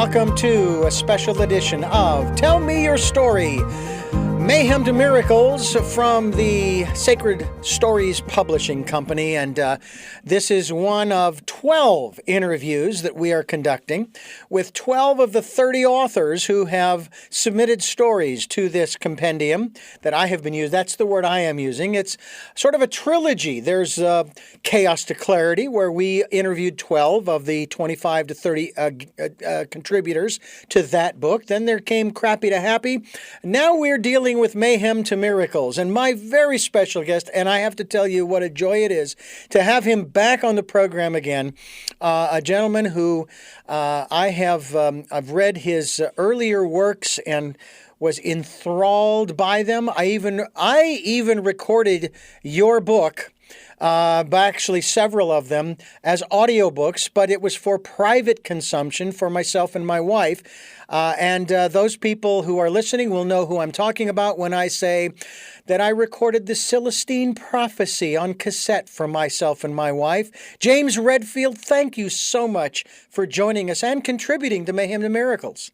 welcome to a special edition of Tell Me Your Story, Mayhem to Miracles from the Sacred Stories Publishing Company. And this is one of 12 interviews that we are conducting with 12 of the 30 authors who have submitted stories to this compendium that I have been using. That's the word I am using. It's sort of a trilogy. There's Chaos to Clarity, where we interviewed 12 of the 25 to 30 contributors to that book. Then there came Crappy to Happy. Now we're dealing with Mayhem to Miracles. And my very special guest, and I have to tell you what a joy it is to have him back on the program again, a gentleman who I've read his earlier works and was enthralled by them. I even recorded your book, actually several of them, as audiobooks, but it was for private consumption for myself and my wife. And those people who are listening will know who I'm talking about when I say that I recorded the Celestine Prophecy on cassette for myself and my wife. James Redfield, thank you so much for joining us and contributing to Mayhem to Miracles.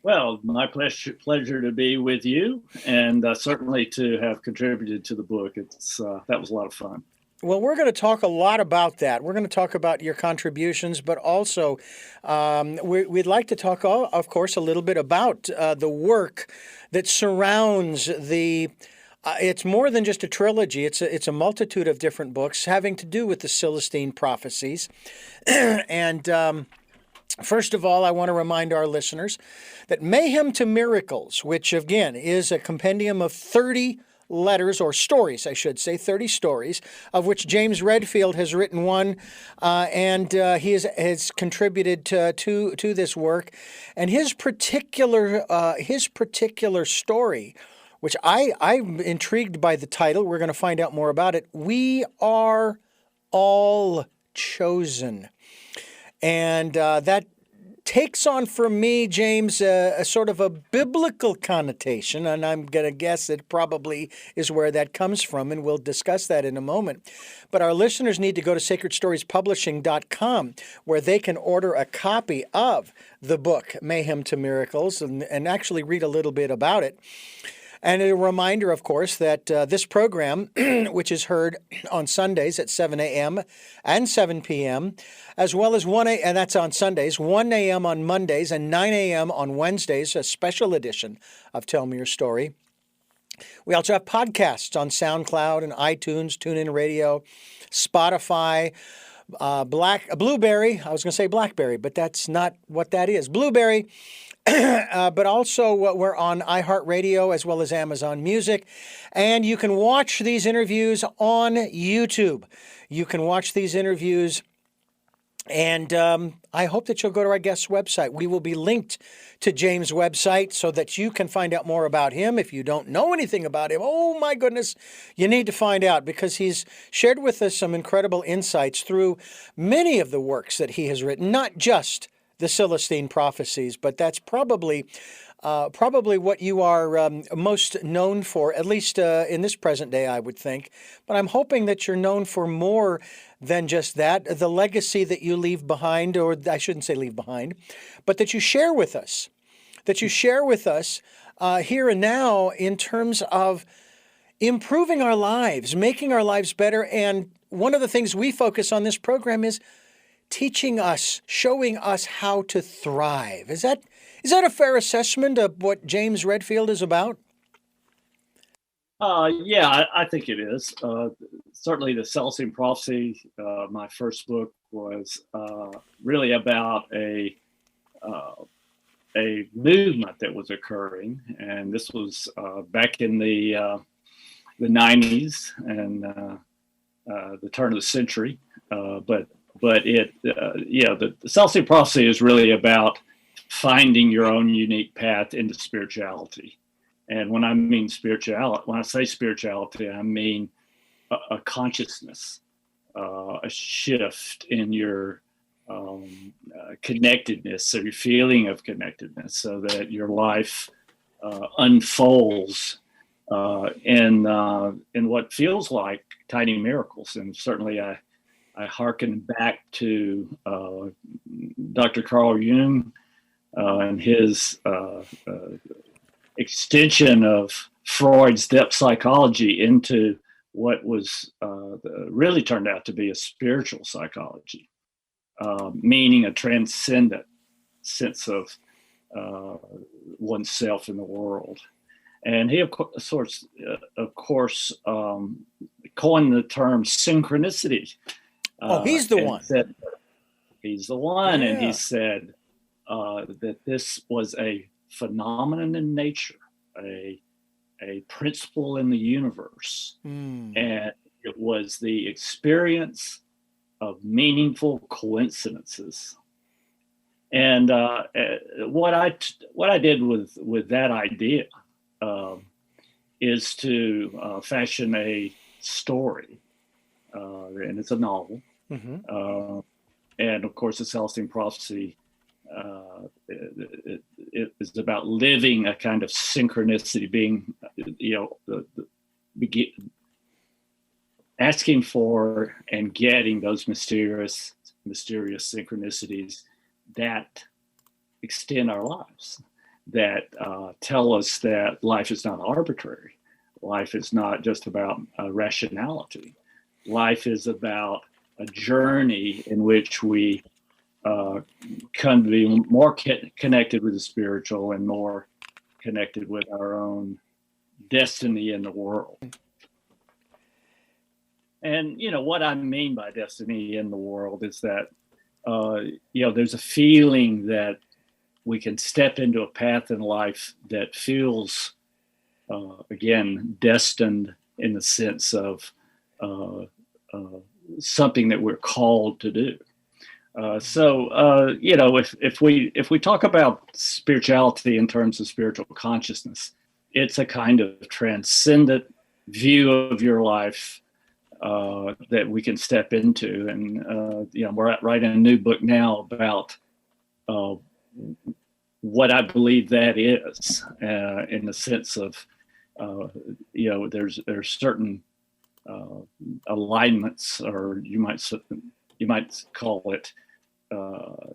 Well, my pleasure to be with you, and certainly to have contributed to the book. That was a lot of fun. Well, we're going to talk a lot about that. We're going to talk about your contributions, but also we'd like to talk, of course, a little bit about the work that surrounds the. It's more than just a trilogy. It's a multitude of different books having to do with the Celestine prophecies, and. First of all, I want to remind our listeners that Mayhem to Miracles, which again is a compendium of 30 letters, or stories, I should say, 30 stories, of which James Redfield has written one, and he has contributed to this work. And his particular story, which I'm intrigued by the title, we're going to find out more about it, We Are All Chosen. And that takes on for me, James, a sort of a biblical connotation, and I'm going to guess it probably is where that comes from, and we'll discuss that in a moment. But our listeners need to go to sacredstoriespublishing.com, where they can order a copy of the book, Mayhem to Miracles, and actually read a little bit about it. And a reminder, of course, that this program, which is heard on Sundays at 7 a.m. and 7 p.m., as well as and that's on Sundays, 1 a.m. on Mondays, and 9 a.m. on Wednesdays, a special edition of Tell Me Your Story. We also have podcasts on SoundCloud and iTunes, TuneIn Radio, Spotify, Blueberry. I was going to say Blackberry, but that's not what that is. Blueberry. But also we're on iHeartRadio as well as Amazon Music. And you can watch these interviews on YouTube. You can watch these interviews, and I hope that you'll go to our guest's website. We will be linked to James' website so that you can find out more about him. If you don't know anything about him, oh my goodness, you need to find out, because he's shared with us some incredible insights through many of the works that he has written, not just the Celestine prophecies, but that's probably what you are most known for, at least in this present day, I would think. But I'm hoping that you're known for more than just that, the legacy that you leave behind, or I shouldn't say leave behind, but that you share with us, here and now in terms of improving our lives, making our lives better. And one of the things we focus on this program is teaching us, showing us how to thrive. Is that a fair assessment of what James Redfield is about? Yeah, I think it is. Certainly the Celestine Prophecy, my first book, was really about a movement that was occurring. And this was back in the 90s and the turn of the century. But the Celestine Prophecy is really about finding your own unique path into spirituality. And when I say spirituality, I mean a consciousness, a shift in your connectedness, or your feeling of connectedness, so that your life unfolds in what feels like tiny miracles. And certainly I I hearken back to Dr. Carl Jung and his extension of Freud's depth psychology into what was really turned out to be a spiritual psychology, meaning a transcendent sense of oneself in the world. And he, of course, coined the term synchronicity. He's the one. He's the one. Yeah. And he said that this was a phenomenon in nature, a principle in the universe. And it was the experience of meaningful coincidences. And what I did with that idea is to fashion a story, and it's a novel. And of course, the Celestine Prophecy it is about living a kind of synchronicity, being, asking for and getting those mysterious synchronicities that extend our lives, that tell us that life is not arbitrary. Life is not just about rationality. Life is about a journey in which we come to be more connected with the spiritual and more connected with our own destiny in the world. And, what I mean by destiny in the world is that, there's a feeling that we can step into a path in life that feels, again, destined in the sense of something that we're called to do. If we talk about spirituality in terms of spiritual consciousness, it's a kind of transcendent view of your life that we can step into. And, we're writing a new book now about what I believe that is, in the sense of, there's certain alignments, or you might call it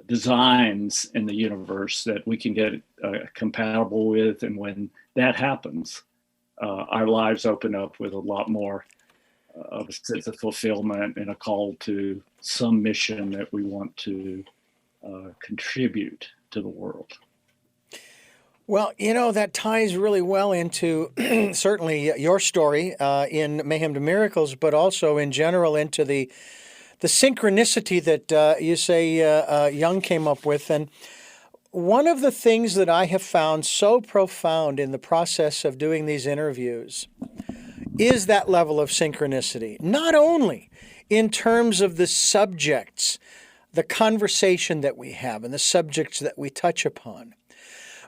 designs in the universe that we can get compatible with. And when that happens, our lives open up with a lot more of a sense of fulfillment and a call to some mission that we want to contribute to the world. Well, that ties really well into certainly your story in Mayhem to Miracles, but also in general into the synchronicity that you say Jung came up with. And one of the things that I have found so profound in the process of doing these interviews is that level of synchronicity, not only in terms of the subjects, the conversation that we have and the subjects that we touch upon,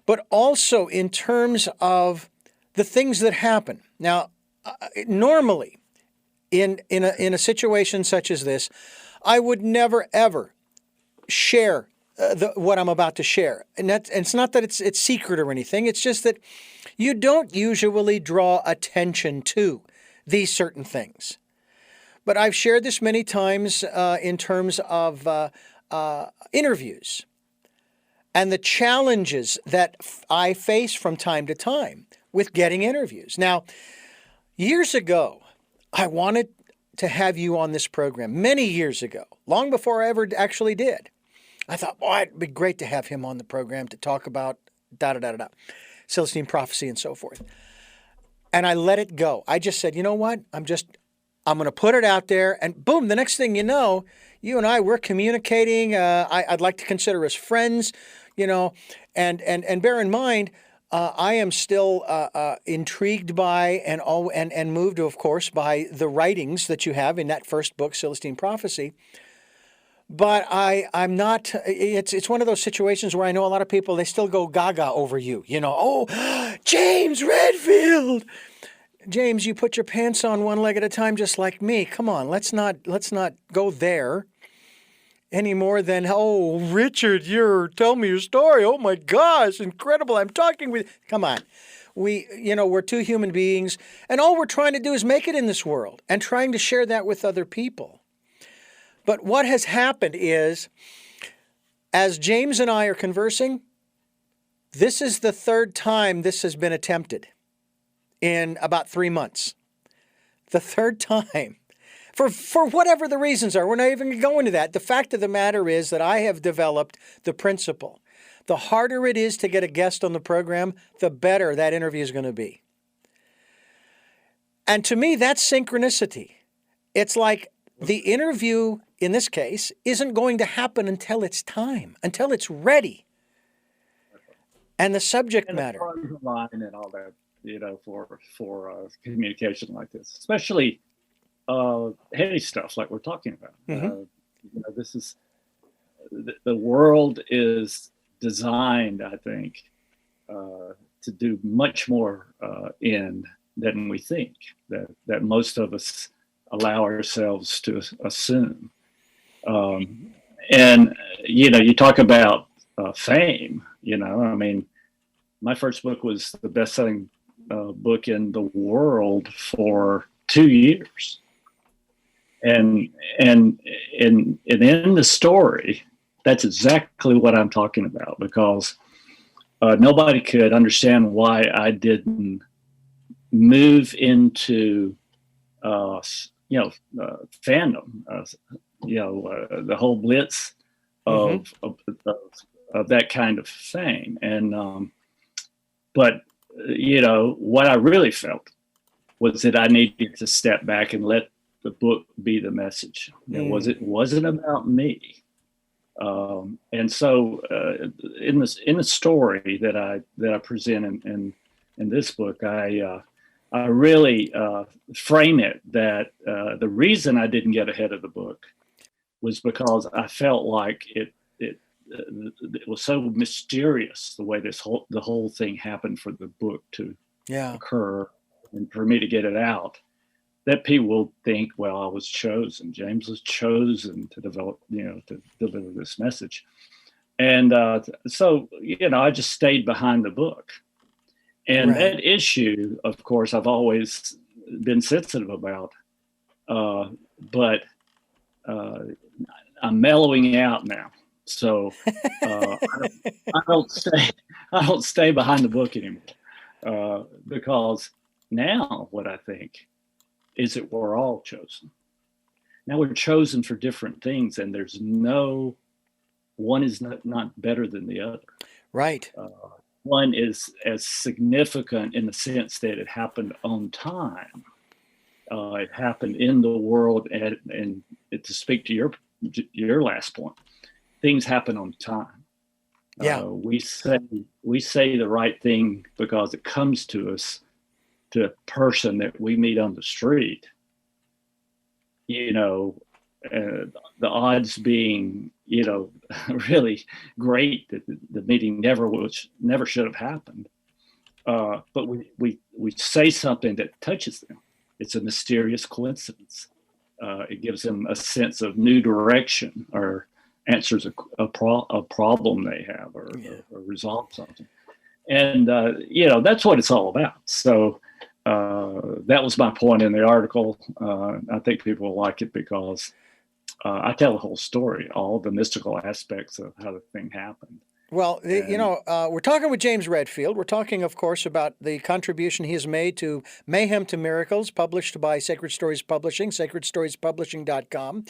but also in terms of the things that happen. Now, normally, in a situation such as this, I would never ever share what I'm about to share, and it's not that it's secret or anything. It's just that you don't usually draw attention to these certain things. But I've shared this many times in terms of interviews and the challenges that I face from time to time with getting interviews. Now, years ago, I wanted to have you on this program many years ago, long before I ever actually did. I thought, boy, it'd be great to have him on the program to talk about Celestine Prophecy and so forth. And I let it go. I just said, you know what? I'm going to put it out there. And boom, the next thing you know, you and I, we're communicating. I'd like to consider us friends, and bear in mind, I am still intrigued by and moved, of course, by the writings that you have in that first book, Celestine Prophecy. But I'm not. It's one of those situations where I know a lot of people, they still go gaga over you. Oh, James Redfield. James, you put your pants on one leg at a time, just like me. Come on, let's not go there any more than, oh, Richard, tell me your story. Oh my gosh, incredible! I'm talking with. Come on, we're two human beings, and all we're trying to do is make it in this world, and trying to share that with other people. But what has happened is, as James and I are conversing, this is the third time this has been attempted in about 3 months. The third time. For whatever the reasons are. We're not even going to go into that. The fact of the matter is that I have developed the principle. The harder it is to get a guest on the program, the better that interview is going to be. And to me, that's synchronicity. It's like the interview, in this case, isn't going to happen until it's time, until it's ready. And the subject matter. And the line and all that, for communication like this, especially heady stuff like we're talking about. This is the world is designed, I think, to do much more than we think that most of us allow ourselves to assume. And you talk about fame. My first book was the best-selling book in the world for 2 years. And in the story, that's exactly what I'm talking about, because nobody could understand why I didn't move into fandom, the whole blitz of that kind of thing. And but what I really felt was that I needed to step back and let the book be the message. It wasn't about me. And so in the story that I present in this book, I really frame it that the reason I didn't get ahead of the book was because I felt like it was so mysterious the way the whole thing happened for the book to occur and for me to get it out, that people will think, well, I was chosen. James was chosen to develop, to deliver this message. And so I just stayed behind the book. And that issue, of course, I've always been sensitive about. But I'm mellowing out now. So I don't stay behind the book anymore, because now what I think is that we're all chosen. Now we're chosen for different things, and there's one is not better than the other. Right. One is as significant in the sense that it happened on time. It happened in the world, and to speak to your last point, things happen on time. Yeah. We say the right thing because it comes to us, to a person that we meet on the street. The odds being, really great that the meeting never should have happened. But we say something that touches them. It's a mysterious coincidence. It gives them a sense of new direction, or answers a problem they have, or resolves something. And, that's what it's all about. So that was my point in the article. I think people will like it because I tell the whole story, all the mystical aspects of how the thing happened. Well, we're talking with James Redfield. We're talking, of course, about the contribution he has made to Mayhem to Miracles, published by Sacred Stories Publishing, sacredstoriespublishing.com.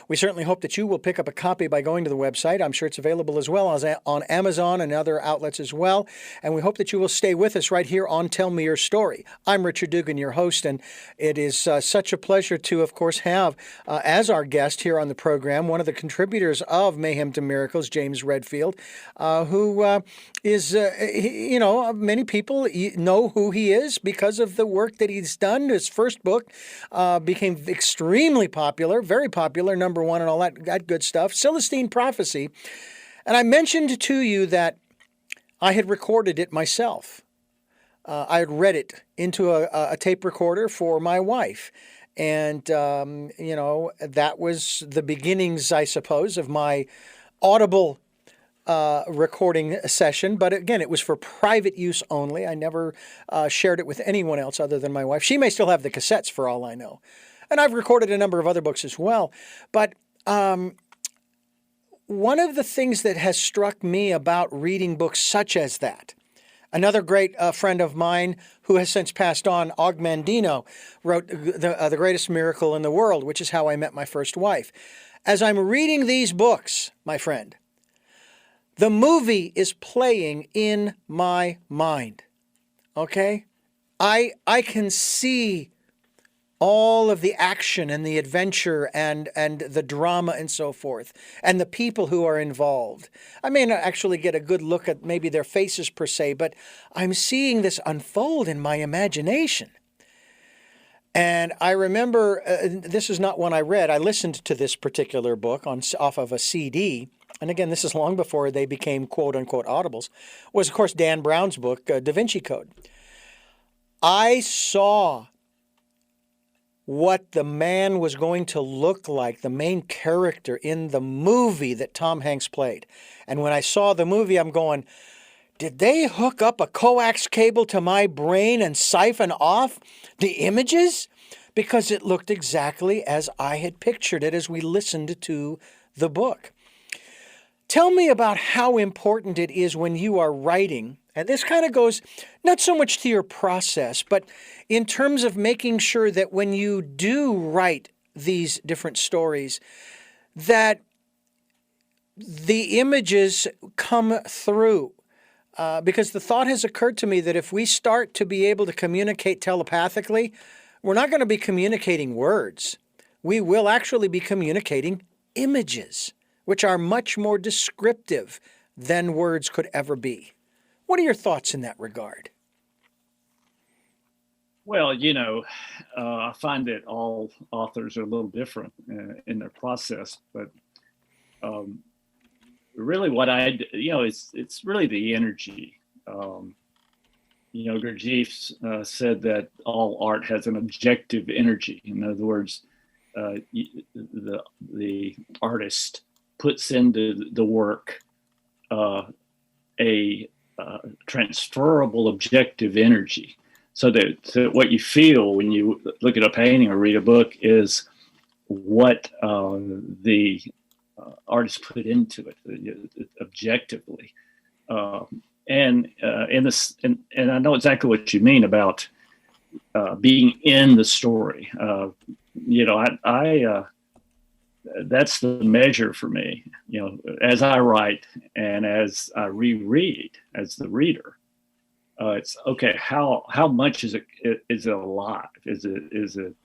We certainly hope that you will pick up a copy by going to the website. I'm sure it's available as well as on Amazon and other outlets as well. And we hope that you will stay with us right here on Tell Me Your Story. I'm Richard Dugan, your host, and it is such a pleasure to, of course, have as our guest here on the program one of the contributors of Mayhem to Miracles, James Redfield, who is, many people know who he is because of the work that he's done. His first book became extremely popular, very popular, number one and all that good stuff, Celestine Prophecy. And I mentioned to you that I had recorded it myself. I had read it into a tape recorder for my wife. And, that was the beginnings, I suppose, of my audible recording session, but again, it was for private use only. I never shared it with anyone else other than my wife. She may still have the cassettes for all I know. And I've recorded a number of other books as well. But one of the things that has struck me about reading books such as that, another great friend of mine who has since passed on, Og Mandino, wrote the Greatest Miracle in the World, which is how I met my first wife. As I'm reading these books, my friend, the movie is playing in my mind. Okay? I can see all of the action and the adventure and the drama and so forth, and the people who are involved. I may not actually get a good look at maybe their faces per se, but I'm seeing this unfold in my imagination. And I remember, this is not one I read, I listened to this particular book off of a CD, and again, this is long before they became quote-unquote audibles, was of course Dan Brown's book, Da Vinci Code. I saw what the man was going to look like, the main character in the movie that Tom Hanks played. And when I saw the movie, I'm going, did they hook up a coax cable to my brain and siphon off the images? Because it looked exactly as I had pictured it as we listened to the book. Tell me about how important it is when you are writing. And this kind of goes not so much to your process, but in terms of making sure that when you do write these different stories, that the images come through. Because the thought has occurred to me that if we start to be able to communicate telepathically, we're not going to be communicating words. We will actually be communicating images, which are much more descriptive than words could ever be. What are your thoughts in that regard? Well, I find that all authors are a little different in their process, but really what it's really the energy. Gurdjieff said that all art has an objective energy. In other words, the artist puts into the work a transferable objective energy, so that what you feel when you look at a painting or read a book is what the artist put into it objectively. And I know exactly what you mean about being in the story. That's the measure for me. As I write and as I reread as the reader, it's okay. How much is it alive? Is it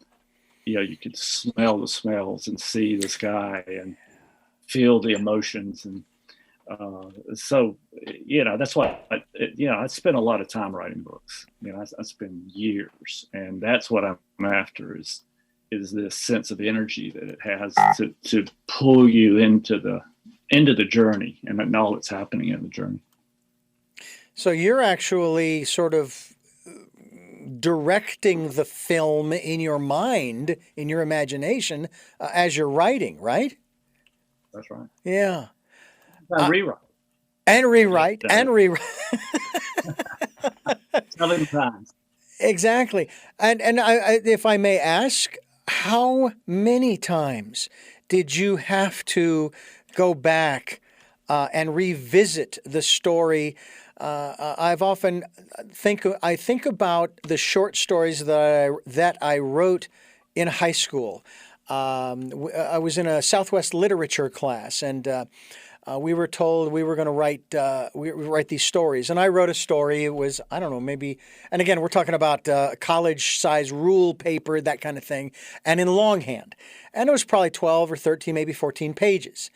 you can smell the smells and see the sky and feel the emotions, and so that's why I spend a lot of time writing books. I spend years, and that's what I'm after is this sense of energy that it has to pull you into the journey and all that's happening in the journey. So you're actually sort of directing the film in your mind, in your imagination, as you're writing, right? That's right. Yeah. Rewrite. And rewrite. And rewrite. 7 times. Exactly. And if I may ask, how many times did you have to go back and revisit the story? I've often think about the short stories that I wrote in high school. I was in a Southwest literature class, and we were told we were going to write these stories. And I wrote a story. It was, I don't know, maybe, and again, we're talking about college size rule paper, that kind of thing, and in longhand. And it was probably 12 or 13, maybe 14 pages.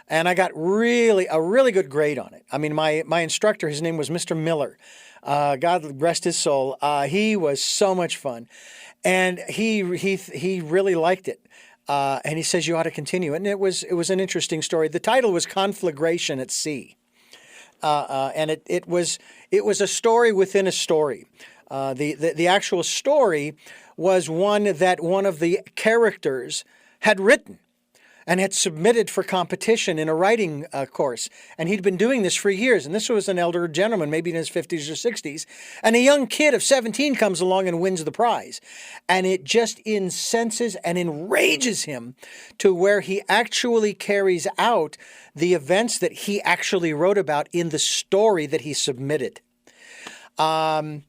And I got a really good grade on it. I mean, my instructor, his name was Mr. Miller. God rest his soul. He was so much fun. And he really liked it. And he says, you ought to continue. And it was an interesting story. The title was Conflagration at Sea. And it was a story within a story. The actual story was one that one of the characters had written. and had submitted for competition in a writing course. And he'd been doing this for years. And this was an elder gentleman, maybe in his 50s or 60s. And a young kid of 17 comes along and wins the prize. And it just incenses and enrages him to where he actually carries out the events that he actually wrote about in the story that he submitted. And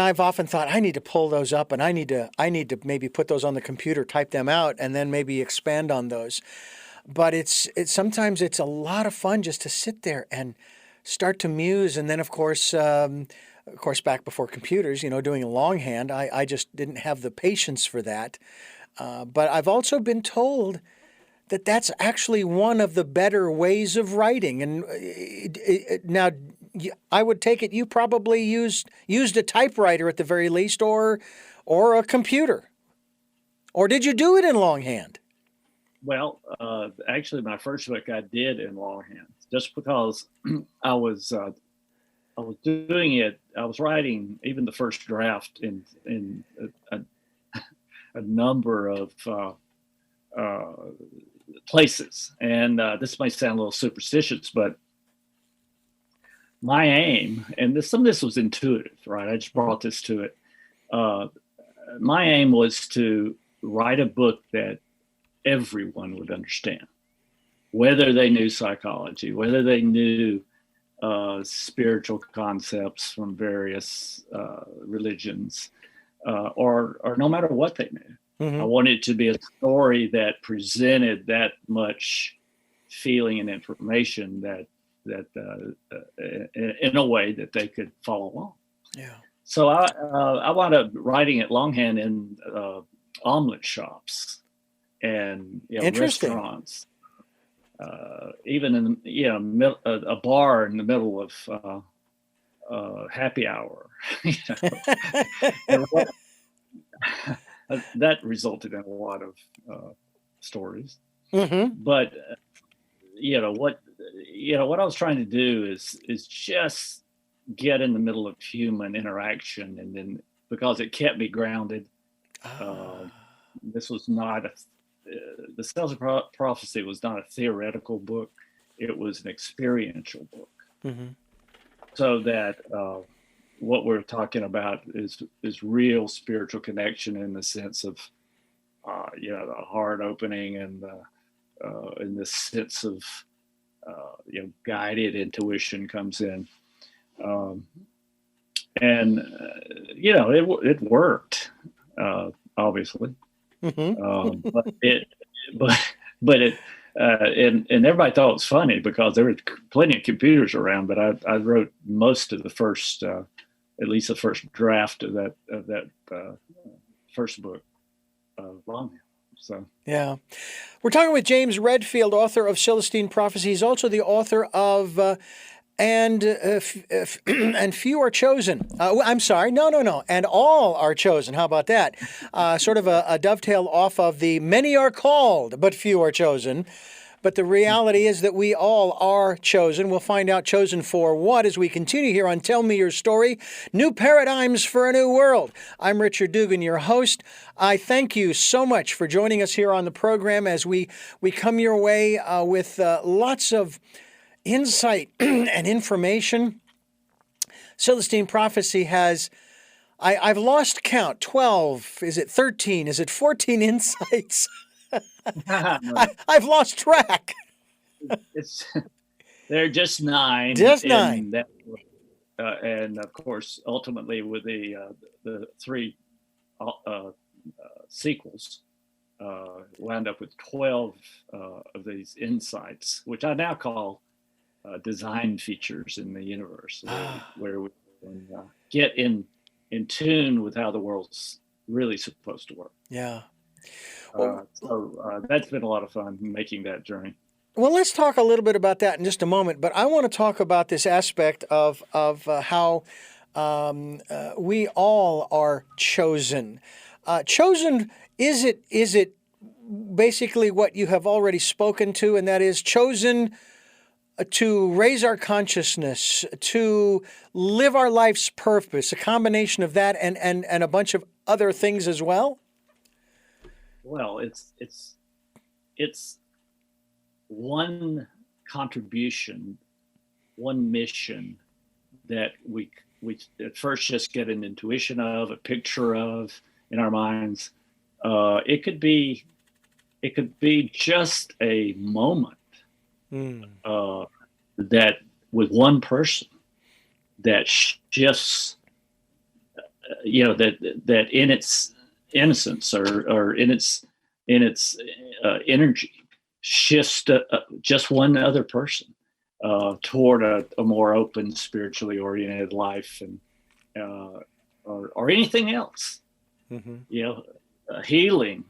I've often thought I need to pull those up, and I need to maybe put those on the computer, type them out, and then maybe expand on those. But it's sometimes it's a lot of fun just to sit there and start to muse. And then of course back before computers, doing a longhand, I just didn't have the patience for that. But I've also been told that that's actually one of the better ways of writing. And now, I would take it you probably used a typewriter at the very least, or a computer. Or did you do it in longhand? Well, actually, my first book I did in longhand, just because I was doing it. I was writing even the first draft in a number of places, and this might sound a little superstitious, but my aim, and some of this was intuitive, right? I just brought this to it. My aim was to write a book that everyone would understand, whether they knew psychology, whether they knew spiritual concepts from various religions, or no matter what they knew. Mm-hmm. I wanted it to be a story that presented that much feeling and information that in a way that they could follow along. Yeah. So I wound up writing it longhand in omelet shops and restaurants, even in a bar in the middle of happy hour. That resulted in a lot of stories. Mm-hmm. But what I was trying to do is just get in the middle of human interaction, and then because it kept me grounded. This was not the Cells of Prophecy was not a theoretical book; it was an experiential book. Mm-hmm. So that what we're talking about is real spiritual connection in the sense of the heart opening and in the sense of guided intuition comes in, it worked, obviously. Mm-hmm. And everybody thought it was funny because there were plenty of computers around, but I wrote most of the first, at least the first draft of that first book longhand. So yeah, we're talking with James Redfield, author of Celestine Prophecy. He's also the author of and few are chosen. I'm sorry, no, and all are chosen. How about that? Sort of a dovetail off of the many are called, but few are chosen. But the reality is that we all are chosen. We'll find out chosen for what as we continue here on Tell Me Your Story, New Paradigms for a New World. I'm Richard Dugan, your host. I thank you so much for joining us here on the program as we come your way with lots of insight and information. Celestine Prophecy has, I've lost count, 12, is it 13, is it 14 insights? I've lost track. They're just 9. Just 9. And of course, ultimately with the 3 sequels, wound up with 12 of these insights, which I now call design features in the universe, where we can get in tune with how the world's really supposed to work. Yeah. So that's been a lot of fun making that journey. Well, let's talk a little bit about that in just a moment. But I want to talk about this aspect of how we all are chosen. Chosen, is it basically what you have already spoken to, and that is chosen to raise our consciousness, to live our life's purpose, a combination of that and a bunch of other things as well? Well, it's one contribution, one mission that we at first just get an intuition of, a picture of in our minds. It could be just a moment Mm. that with one person that shifts, that in its innocence or in its energy shifts just one other person toward a more open, spiritually oriented life, and or anything else. Hmm. You know, a healing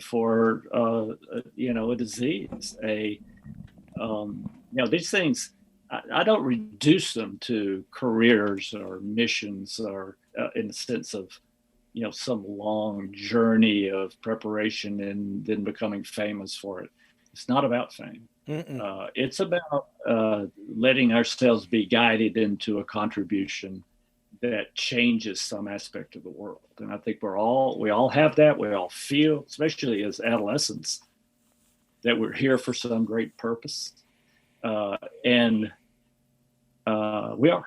for a disease. These things. I don't reduce them to careers or missions or in the sense of some long journey of preparation and then becoming famous for it. It's not about fame. Mm-mm. It's about letting ourselves be guided into a contribution that changes some aspect of the world. And I think we all have that. We all feel, especially as adolescents, that we're here for some great purpose. And we are.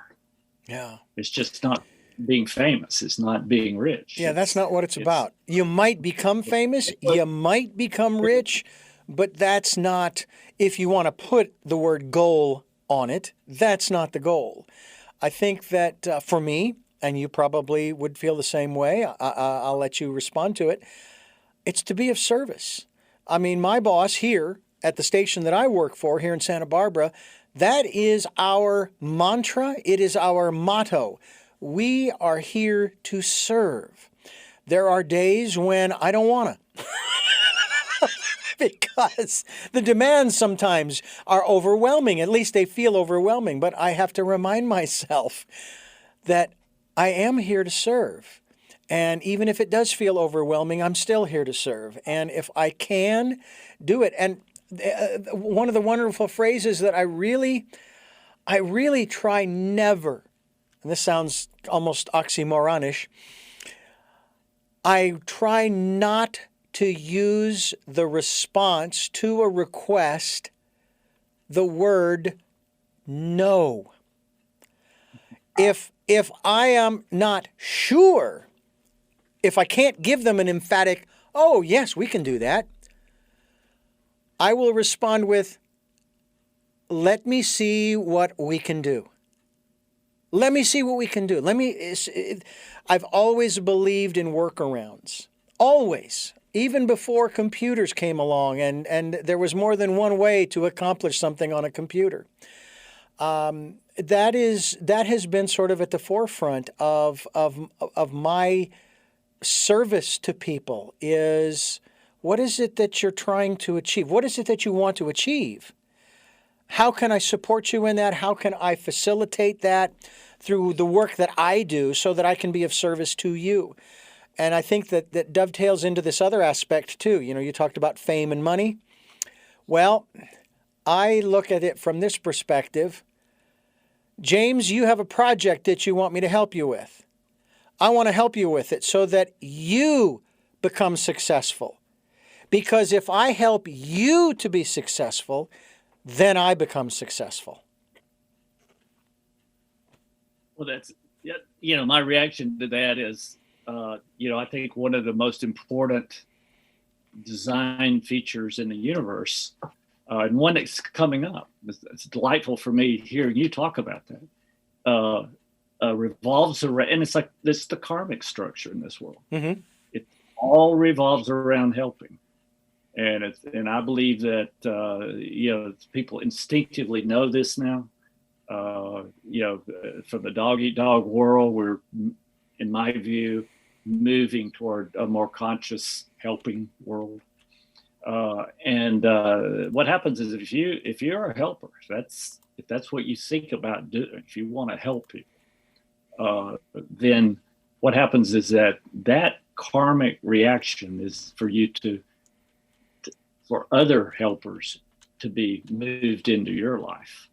Yeah. It's just not being famous. It's not being rich. Yeah, that's not what it's about. You might become famous, you might become rich, but that's not, if you want to put the word goal on it, that's not the goal. I think that for me, and you probably would feel the same way, I'll let you respond to it, it's to be of service. I mean, my boss here at the station that I work for here in Santa Barbara, that is our mantra. It is our motto. We are here to serve. There are days when I don't want to because the demands sometimes are overwhelming. At least they feel overwhelming. But I have to remind myself that I am here to serve. And even if it does feel overwhelming, I'm still here to serve. And if I can do it. And one of the wonderful phrases that I really try never, and this sounds almost oxymoronish, I try not to use the response to a request the word no. If I am not sure, if I can't give them an emphatic, oh, yes, we can do that, I will respond with, let me see what we can do. Let me see what we can do. I've always believed in workarounds. Always. Even before computers came along and there was more than one way to accomplish something on a computer. That has been sort of at the forefront of my service to people is, what is it that you're trying to achieve? What is it that you want to achieve? How can I support you in that? How can I facilitate that through the work that I do so that I can be of service to you? And I think that dovetails into this other aspect too. You talked about fame and money. Well, I look at it from this perspective. James, you have a project that you want me to help you with. I want to help you with it so that you become successful. Because if I help you to be successful, then I become successful. Well, my reaction to that is, I think one of the most important design features in the universe, and one that's coming up, it's delightful for me hearing you talk about that, revolves around, and it's the karmic structure in this world. Mm-hmm. It all revolves around helping. And I believe that people instinctively know this now. From the dog eat dog world, we're, in my view, moving toward a more conscious helping world. And what happens is if you're a helper, if that's what you think about doing, if you want to help people, then what happens is that karmic reaction is for you for other helpers to be moved into your life.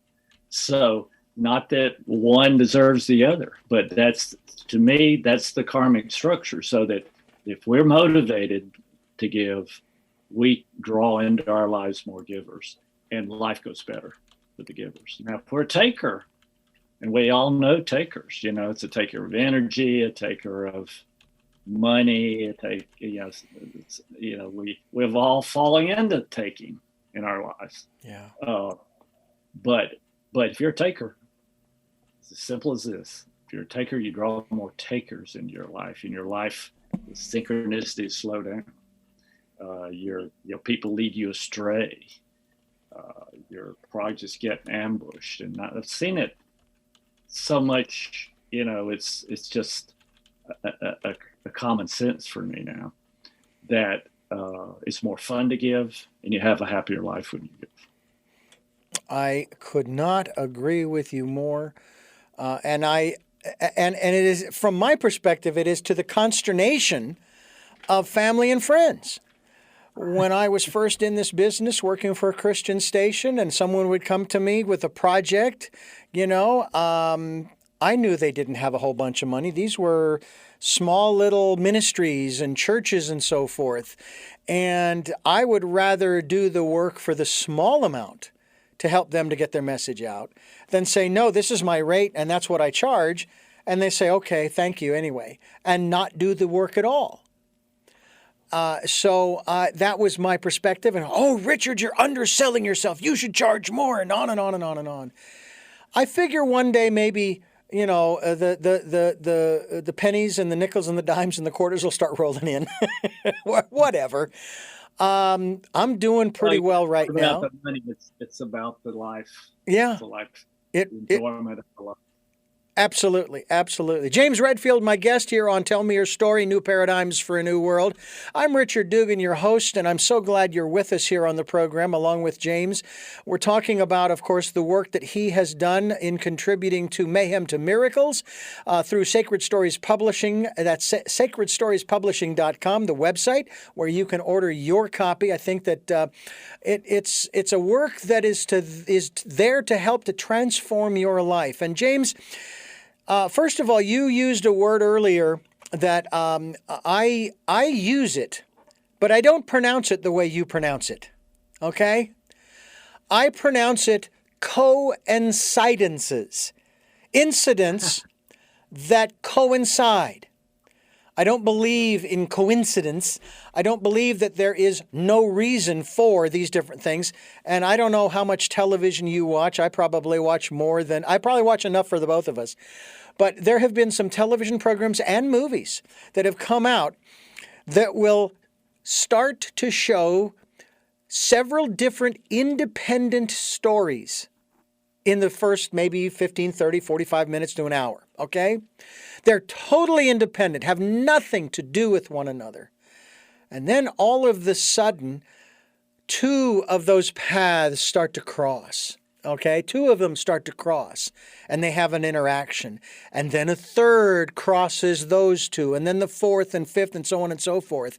So not that one deserves the other, but to me, that's the karmic structure. So that if we're motivated to give, we draw into our lives more givers, and life goes better with the givers. Now, if we're a taker, and we all know takers, it's a taker of energy, a taker of money, we've all fallen into taking in our lives. Yeah. But if you're a taker, it's as simple as this. If you're a taker, you draw more takers into your life. In your life, the synchronicities slow down. People lead you astray. Your projects get ambushed, and I've seen it so much. It's just a common sense for me now that it's more fun to give, and you have a happier life when you give. I could not agree with you more, and it is, from my perspective, it is to the consternation of family and friends. When I was first in this business working for a Christian station and someone would come to me with a project, I knew they didn't have a whole bunch of money. These were small little ministries and churches and so forth. And I would rather do the work for the small amount to help them to get their message out than say, no, this is my rate and that's what I charge. And they say, okay, thank you anyway, and not do the work at all. So that was my perspective. And, oh, Richard, you're underselling yourself. You should charge more, and on and on and on and on. I figure one day maybe, the pennies and the nickels and the dimes and the quarters will start rolling in. Whatever. I'm doing pretty well right now. The money, it's about the life. Yeah. It's the life. Enjoyment of the life. Absolutely, absolutely. James Redfield, my guest here on Tell Me Your Story, New Paradigms for a New World. I'm Richard Dugan, your host, and I'm so glad you're with us here on the program along with James. We're talking about, of course, the work that he has done in contributing to Mayhem to Miracles through Sacred Stories Publishing. That's sacredstoriespublishing.com, the website where you can order your copy. I think that it's a work that is there to help to transform your life. And James, first of all, you used a word earlier that I use it, but I don't pronounce it the way you pronounce it, okay? I pronounce it coincidences, incidents that coincide. I don't believe in coincidence. I don't believe that there is no reason for these different things. And I don't know how much television you watch. I probably watch enough for the both of us. But there have been some television programs and movies that have come out that will start to show several different independent stories in the first maybe 15, 30, 45 minutes to an hour, okay? They're totally independent, have nothing to do with one another. And then all of the sudden, two of those paths start to cross, okay? Two of them start to cross, and they have an interaction. And then a third crosses those two, and then the fourth and fifth, and so on and so forth,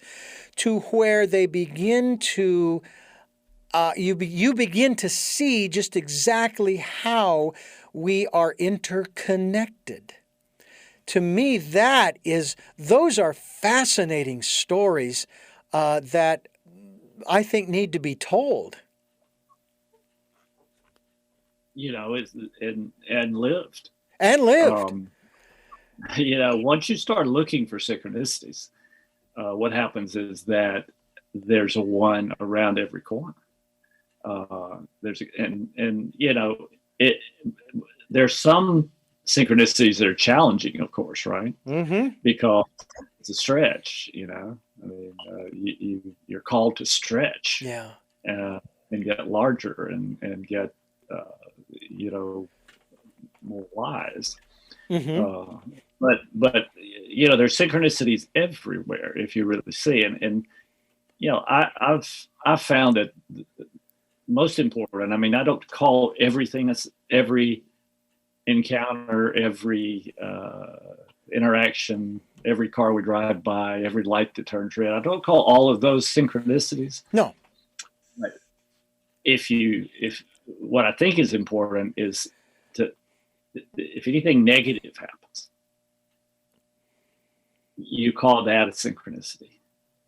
to where they begin to you begin to see just exactly how we are interconnected. To me, those are fascinating stories that I think need to be told. And lived. And lived. Once you start looking for synchronicities, what happens is that there's a one around every corner. There's some synchronicities that are challenging, of course, right? Mm-hmm. Because it's a stretch, you're called to stretch, and get larger and get, more wise. Mm-hmm. But there's synchronicities everywhere if you really see, and I've found that most important. I mean, I don't call everything every encounter, every interaction, every car we drive by, every light that turns red. I don't call all of those synchronicities. No. But if what I think is important is if anything negative happens, you call that a synchronicity.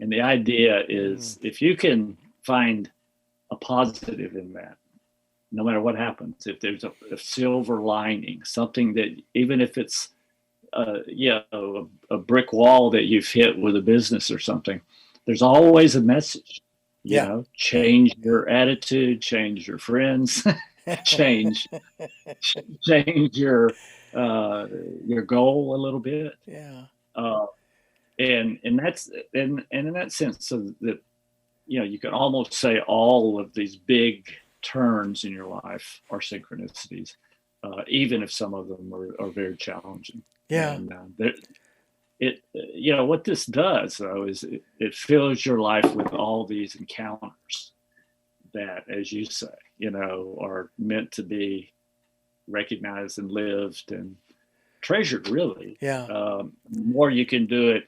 And the idea is if you can find a positive in that, no matter what happens, if there's a silver lining, something that even if it's a brick wall that you've hit with a business or something, there's always a message. You know, change your attitude, change your friends, change your goal a little bit. Yeah. And that's and in that sense, so that you can almost say all of these big turns in your life are synchronicities, even if some of them are very challenging. Yeah. And what this does though is it fills your life with all these encounters that, as you say, are meant to be recognized and lived and treasured, really. Yeah. The more you can do it,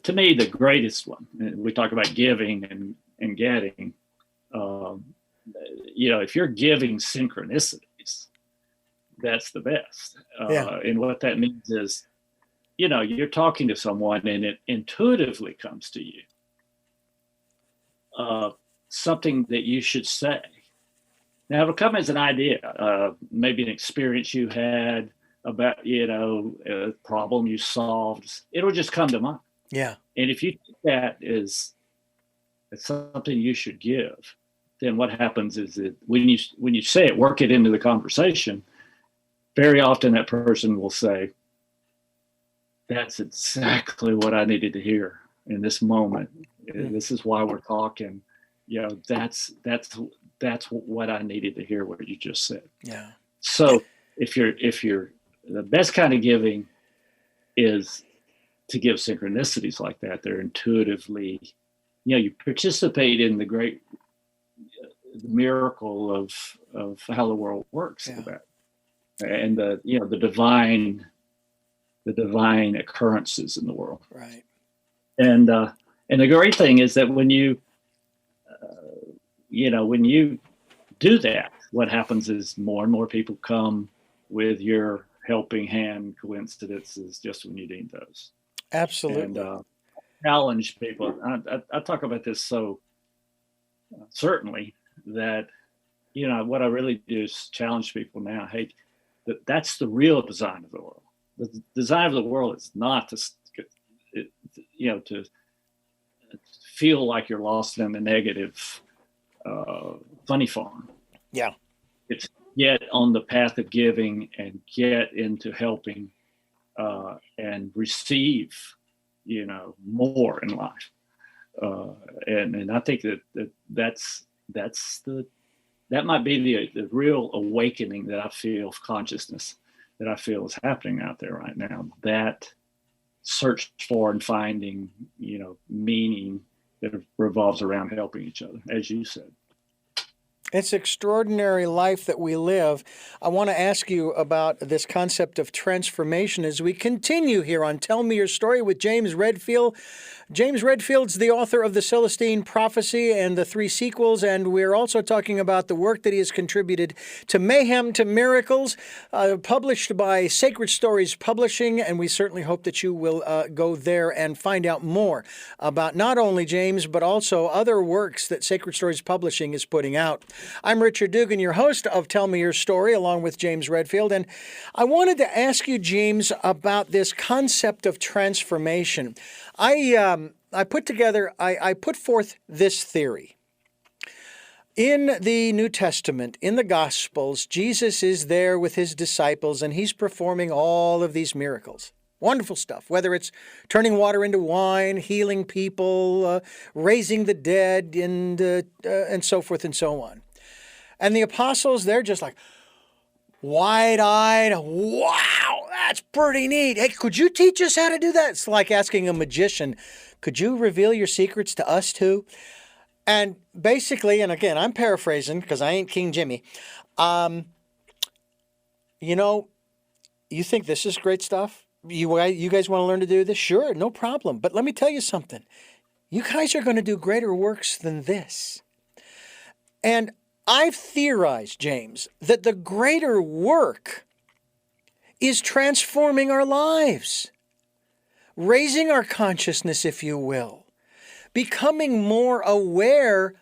to me, the greatest one, we talk about giving and getting, if you're giving synchronicities, that's the best. And what that means is, you're talking to someone and it intuitively comes to you, something that you should say. Now, it'll come as an idea, maybe an experience you had about, a problem you solved. It'll just come to mind. Yeah. And if you think that is something you should give, then what happens is that when you say it, work it into the conversation, very often that person will say, that's exactly what I needed to hear in this moment. This is why we're talking. That's what I needed to hear, what you just said. Yeah. So if you're the best kind of giving is to give synchronicities like that. They're intuitively, you participate in the great miracle of how the world works. Yeah. And the divine occurrences in the world. Right. And the great thing is that when you do that, what happens is more and more people come with your helping hand coincidences just when you need those. Absolutely. And challenge people. I talk about this so certainly that, what I really do is challenge people now. Hey, that's the real design of the world. The design of the world is not to feel like you're lost in the negative funny farm. Yeah. It's get on the path of giving and get into helping and receive, more in life. And I think that might be the real awakening that I feel of consciousness that I feel is happening out there right now. That search for and finding, meaning that revolves around helping each other, as you said. It's extraordinary life that we live. I want to ask you about this concept of transformation as we continue here on Tell Me Your Story with James Redfield. James Redfield's the author of The Celestine Prophecy and the 3 sequels, and we're also talking about the work that he has contributed to Mayhem to Miracles, published by Sacred Stories Publishing, and we certainly hope that you will go there and find out more about not only James, but also other works that Sacred Stories Publishing is putting out. I'm Richard Dugan, your host of Tell Me Your Story, along with James Redfield, and I wanted to ask you, James, about this concept of transformation. I put forth this theory. In the New Testament, in the Gospels, Jesus is there with his disciples, and he's performing all of these miracles. Wonderful stuff, whether it's turning water into wine, healing people, raising the dead, and so forth and so on. And the apostles, they're just like wide-eyed, wow, that's pretty neat. Hey, could you teach us how to do that? It's like asking a magician, could you reveal your secrets to us too? And basically, and again, I'm paraphrasing because I ain't King Jimmy, you think this is great stuff? You guys want to learn to do this? Sure, no problem. But let me tell you something. You guys are going to do greater works than this. And I've theorized, James, that the greater work is transforming our lives, raising our consciousness, if you will, becoming more aware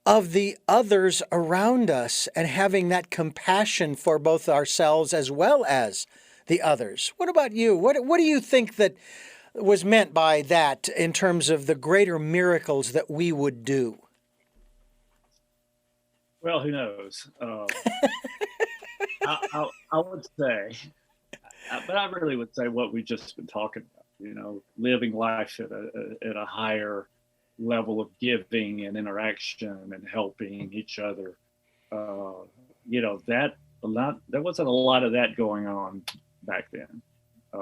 of the others around us and having that compassion for both ourselves as well as the others. What about you? What do you think that was meant by that in terms of the greater miracles that we would do? Well, who knows? I would say, but I really would say what we just been talking about. Living life at a higher level of giving and interaction and helping each other. There wasn't a lot of that going on back then. There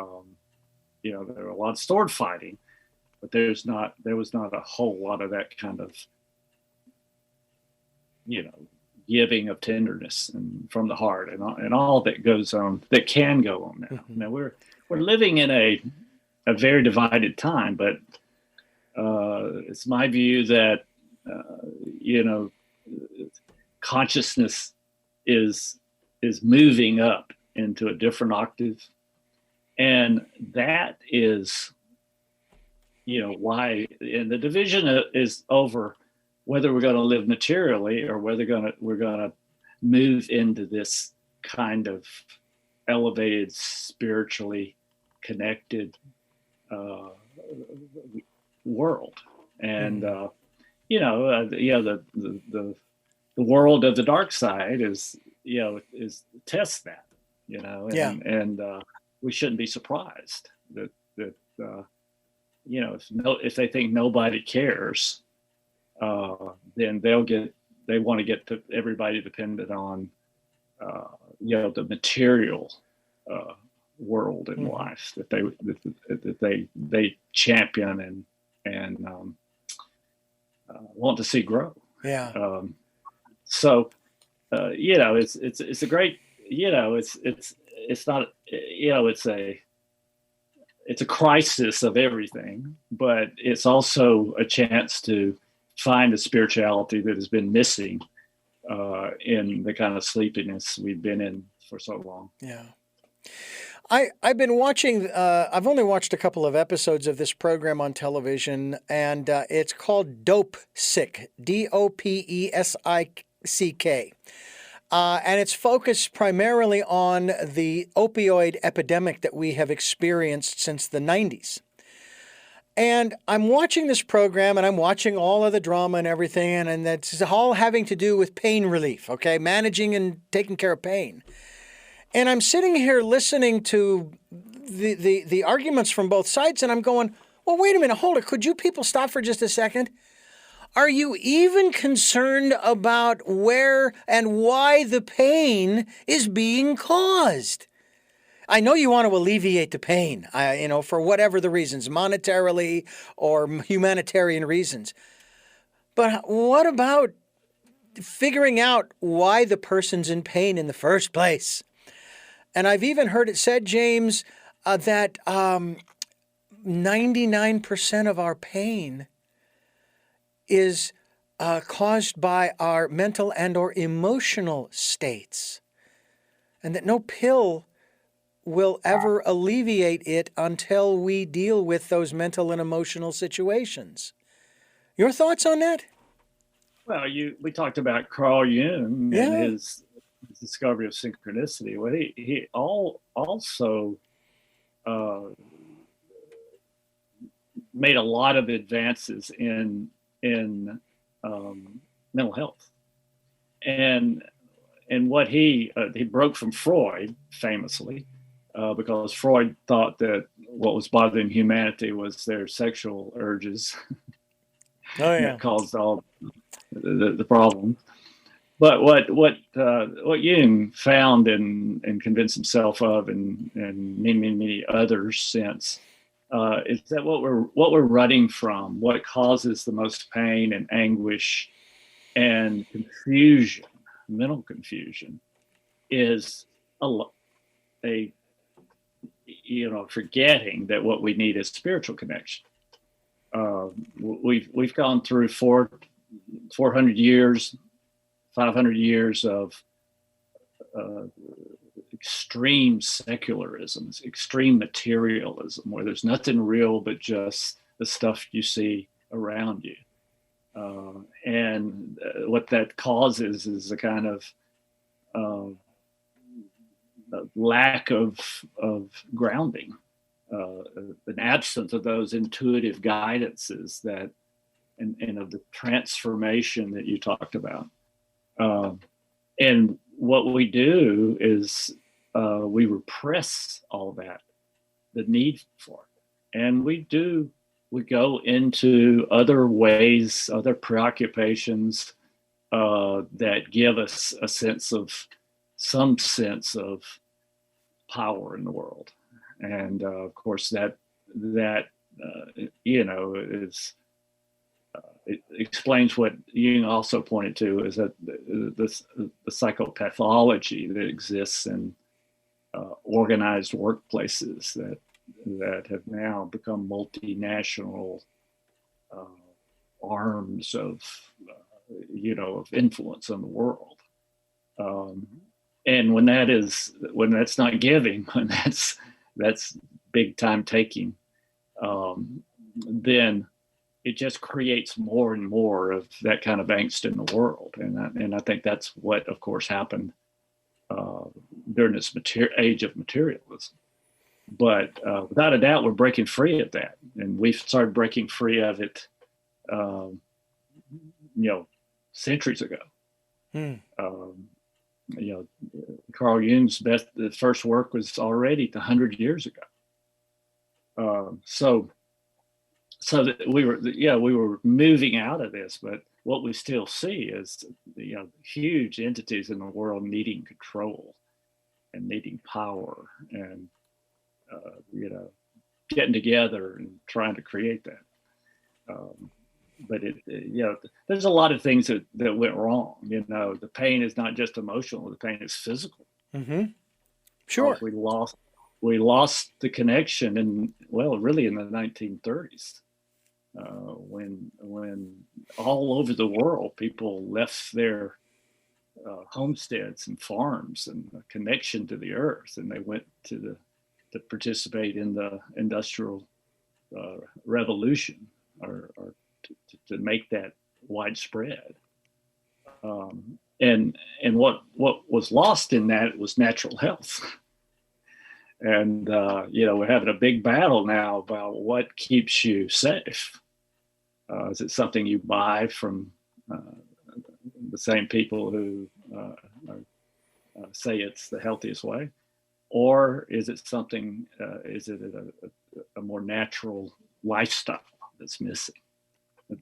were a lot of sword fighting, but there was not a whole lot of that kind of, giving of tenderness and from the heart and all that goes on, that can go on now. Mm-hmm. Now we're living in a very divided time, but it's my view that consciousness is moving up into a different octave, and that is why. And the division is over whether we're going to live materially or whether we're going to move into this kind of elevated, spiritually connected world. And the world of the dark side is tests that, and we shouldn't be surprised that if they think nobody cares, then they want to get to everybody dependent on the material world and life that they champion and want to see grow. Yeah. It's a great, it's not, it's a crisis of everything, but it's also a chance to find a spirituality that has been missing in the kind of sleepiness we've been in for so long. Yeah. I've been watching, I've only watched a couple of episodes of this program on television, and it's called Dope Sick, Dopesick. And it's focused primarily on the opioid epidemic that we have experienced since the 90s. And I'm watching this program, and I'm watching all of the drama and everything, and that's all having to do with pain relief, okay? Managing and taking care of pain. And I'm sitting here listening to the arguments from both sides, and I'm going, well, wait a minute, hold it. Could you people stop for just a second? Are you even concerned about where and why the pain is being caused? I know you want to alleviate the pain, for whatever the reasons, monetarily or humanitarian reasons. But what about figuring out why the person's in pain in the first place? And I've even heard it said, James, that 99% of our pain is caused by our mental and or emotional states, and that no pill will ever alleviate it until we deal with those mental and emotional situations. Your thoughts on that? Well, we talked about Carl Jung Yeah. and his discovery of synchronicity. Well, he also made a lot of advances in mental health, and what he broke from Freud famously, because Freud thought that what was bothering humanity was their sexual urges. Oh yeah, that caused all the problem. But what Jung found and convinced himself of, and many others since, is that what we're running from, what causes the most pain and anguish and confusion, mental confusion, is a forgetting that what we need is spiritual connection. We've gone through 400 years, 500 years of extreme secularism, extreme materialism, where there's nothing real but just the stuff you see around you. And what that causes is a kind of lack of grounding, an absence of those intuitive guidances that, and of the transformation that you talked about. And what we do is we repress all that, the need for it. And we go into other ways, other preoccupations that give us some sense of power in the world. And of course, that is, it explains what Jung also pointed to, is that the psychopathology that exists in organized workplaces that have now become multinational arms of influence on the world. And when that's not giving, when that's big time taking, then it just creates more and more of that kind of angst in the world. And I think that's what, of course, happened during this age of materialism. But without a doubt, we're breaking free of that. And we've started breaking free of it, centuries ago. Carl Jung's the first work was already 100 years ago. So that we were moving out of this, but what we still see is huge entities in the world needing control and needing power, and getting together and trying to create that. But there's a lot of things that went wrong. The pain is not just emotional; the pain is physical. Mm-hmm. Sure. We lost the connection, really in the 1930s, when all over the world people left their homesteads and farms and a connection to the earth, and they went to participate in the industrial revolution, or to make that widespread. And what was lost in that was natural health. And we're having a big battle now about what keeps you safe. Is it something you buy from the same people who say it's the healthiest way? Or is it something, is it a more natural lifestyle that's missing?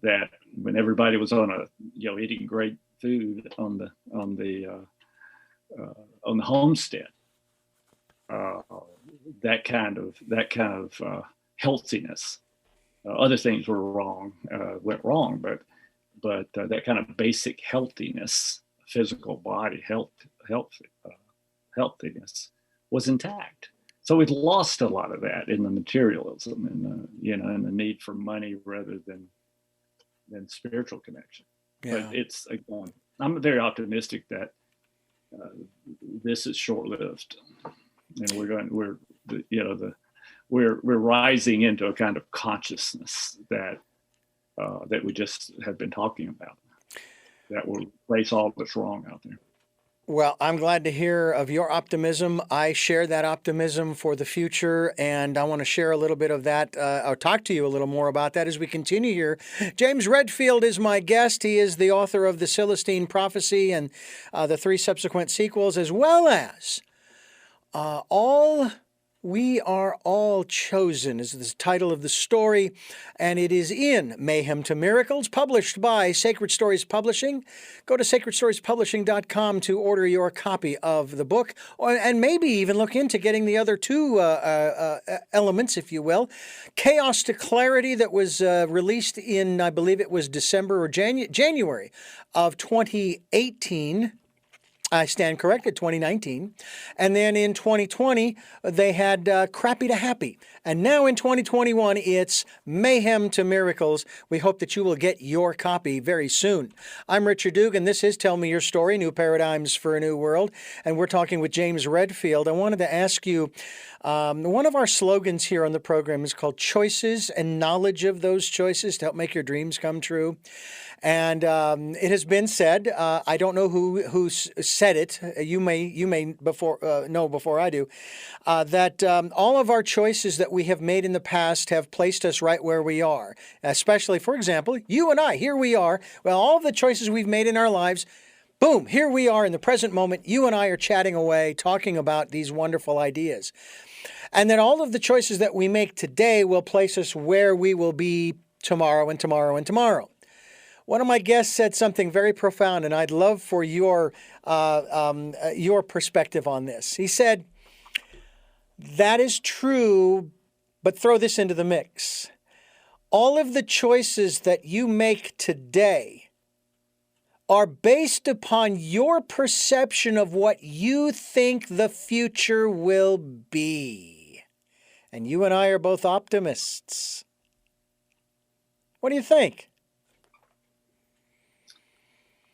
That when everybody was on eating great food on the homestead, that kind of healthiness. Other things went wrong, but that kind of basic healthiness, physical body healthiness, was intact. So we've lost a lot of that in the materialism and the need for money rather than spiritual connection. Yeah. But I'm very optimistic that this is short-lived, and we're rising into a kind of consciousness that we just have been talking about, that will replace all that's wrong out there. Well, I'm glad to hear of your optimism. I share that optimism for the future, and I want to share a little bit of that, or talk to you a little more about that as we continue here. James Redfield is my guest. He is the author of The Celestine Prophecy and the 3 subsequent sequels, as well as We Are All Chosen is the title of the story, and it is in Mayhem to Miracles, published by Sacred Stories Publishing. Go to sacredstoriespublishing.com to order your copy of the book, and maybe even look into getting the other 2 elements, if you will. Chaos to Clarity, that was released in, I believe it was December or January of 2018. I stand corrected, 2019. And then in 2020, they had crappy to happy. And now in 2021, it's mayhem to miracles. We hope that you will get your copy very soon. I'm Richard Dugan. This is Tell Me Your Story, New Paradigms for a New World. And we're talking with James Redfield. I wanted to ask you, one of our slogans here on the program is called Choices and Knowledge of Those Choices to help make your dreams come true. And it has been said, I don't know who said it. You may know before I do, that all of our choices that we have made in the past have placed us right where we are. Especially, for example, you and I. Here we are. Well, all of the choices we've made in our lives. Boom, here we are in the present moment. You and I are chatting away, talking about these wonderful ideas. And then all of the choices that we make today will place us where we will be tomorrow and tomorrow and tomorrow. One of my guests said something very profound, and I'd love for your perspective on this. He said, that is true, but throw this into the mix. All of the choices that you make today are based upon your perception of what you think the future will be. And you and I are both optimists. What do you think?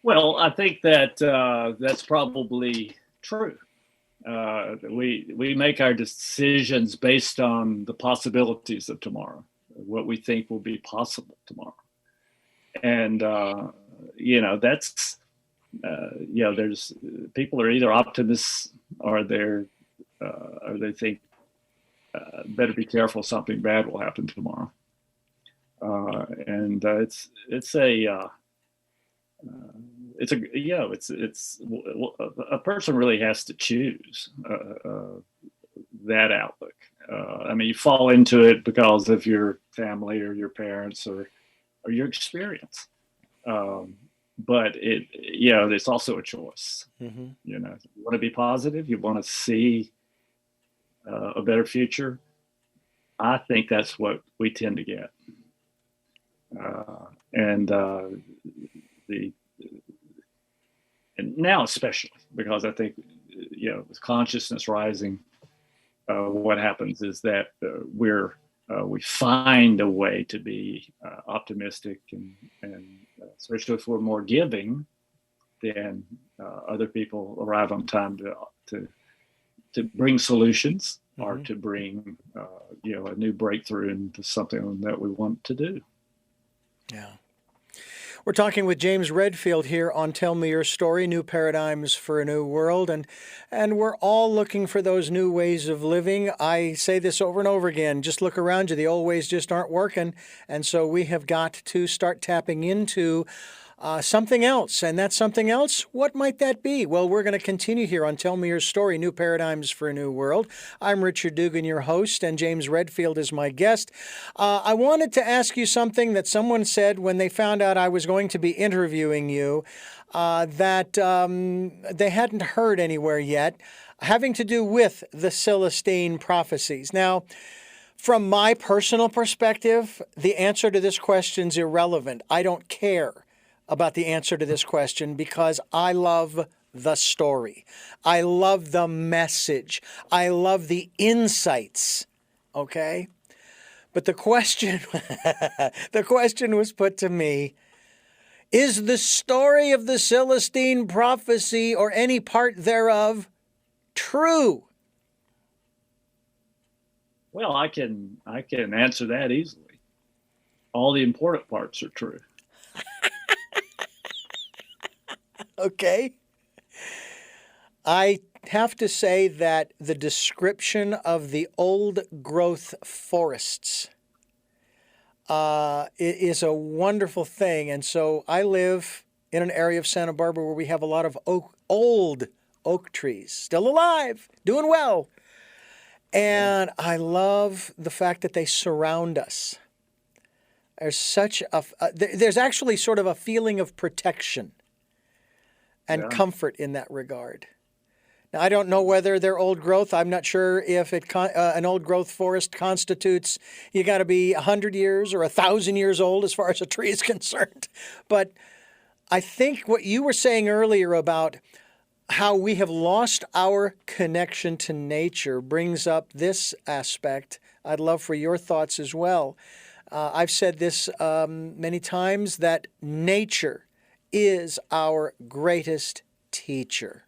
Well, I think that that's probably true. We make our decisions based on the possibilities of tomorrow, what we think will be possible tomorrow, and that's there's people are either optimists or they think better be careful, something bad will happen tomorrow, and a person really has to choose that outlook. You fall into it because of your family or your parents or your experience. But it's also a choice. Mm-hmm. You want to be positive. You want to see a better future. I think that's what we tend to get. And now especially, because I think, with consciousness rising, what happens is that we find a way to be optimistic and especially if we're more giving, then other people arrive on time to bring solutions, mm-hmm. or to bring a new breakthrough into something that we want to do. Yeah. We're talking with James Redfield here on Tell Me Your Story, New Paradigms for a New World. And we're all looking for those new ways of living. I say this over and over again. Just look around you. The old ways just aren't working. And so we have got to start tapping into something else. And that something else, what might that be? Well, we're going to continue here on Tell Me Your Story, New Paradigms for a New World. I'm Richard Dugan, your host, and James Redfield is my guest. I wanted to ask you something that someone said when they found out I was going to be interviewing you, that they hadn't heard anywhere yet, having to do with the Celestine prophecies. Now, from my personal perspective, the answer to this question is irrelevant. I don't care about the answer to this question because I love the story. I love the message. I love the insights. Okay? But the question, the question was put to me, is the story of the Celestine prophecy or any part thereof true? Well, I can answer that easily. All the important parts are true. Okay. I have to say that the description of the old growth forests is a wonderful thing. And so I live in an area of Santa Barbara where we have a lot of old oak trees, still alive, doing well. And I love the fact that they surround us. There's actually sort of a feeling of protection and comfort in that regard. Now, I don't know whether they're old growth. I'm not sure if an old growth forest constitutes, you got to be 100 years or 1,000 years old as far as a tree is concerned. But I think what you were saying earlier about how we have lost our connection to nature brings up this aspect. I'd love for your thoughts as well. I've said this many times that nature is our greatest teacher.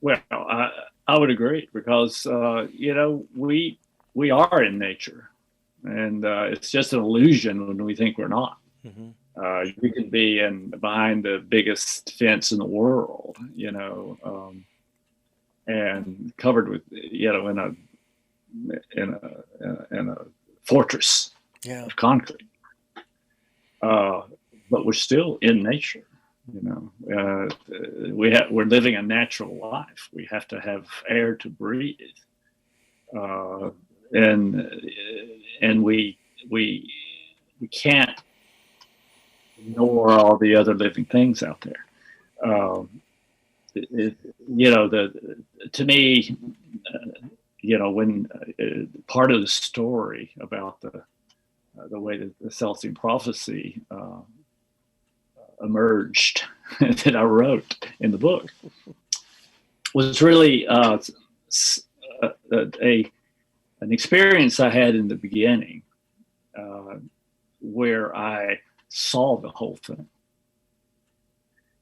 Well, I would agree because we are in nature, and it's just an illusion when we think we're not. Mm-hmm. You can be behind the biggest fence in the world, and covered with, in a fortress Yeah. of concrete. But we're still in nature. We're living a natural life. We have to have air to breathe, and we can't ignore all the other living things out there. To me, when part of the story about the way that the Celestine prophecy emerged that I wrote in the book was really an experience I had in the beginning where I saw the whole thing.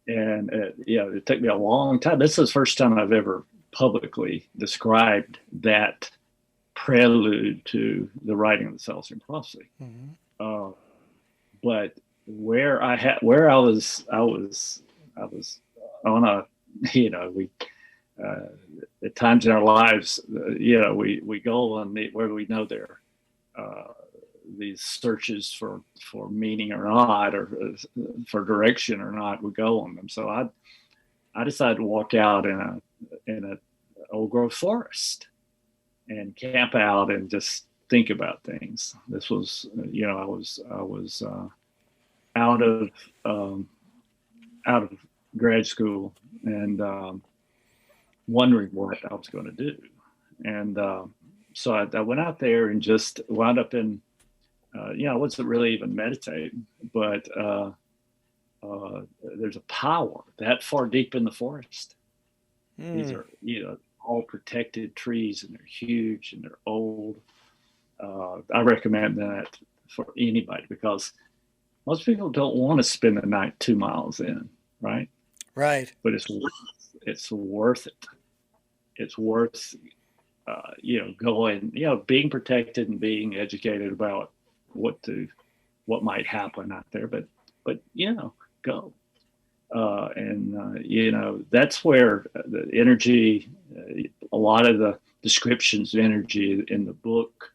And it took me a long time. This is the first time I've ever publicly described that prelude to the writing of the Celestine prophecy. Mm-hmm. But where I was on a, we at times in our lives, we go on where we know there these searches for meaning or not, or for direction or not, we go on them. So I decided to walk out in a old growth forest and camp out and just think about things. This was, I was out of grad school and wondering what I was going to do. And so I went out there and just wound up in, I wasn't really even meditating, but there's a power that far deep in the forest. These are, all protected trees, and they're huge and they're old. I recommend that for anybody because most people don't want to spend the night 2 miles in, right? Right. But it's worth it. It's worth, going, being protected and being educated about what might happen out there. But go. That's where the energy, a lot of the descriptions of energy in the book,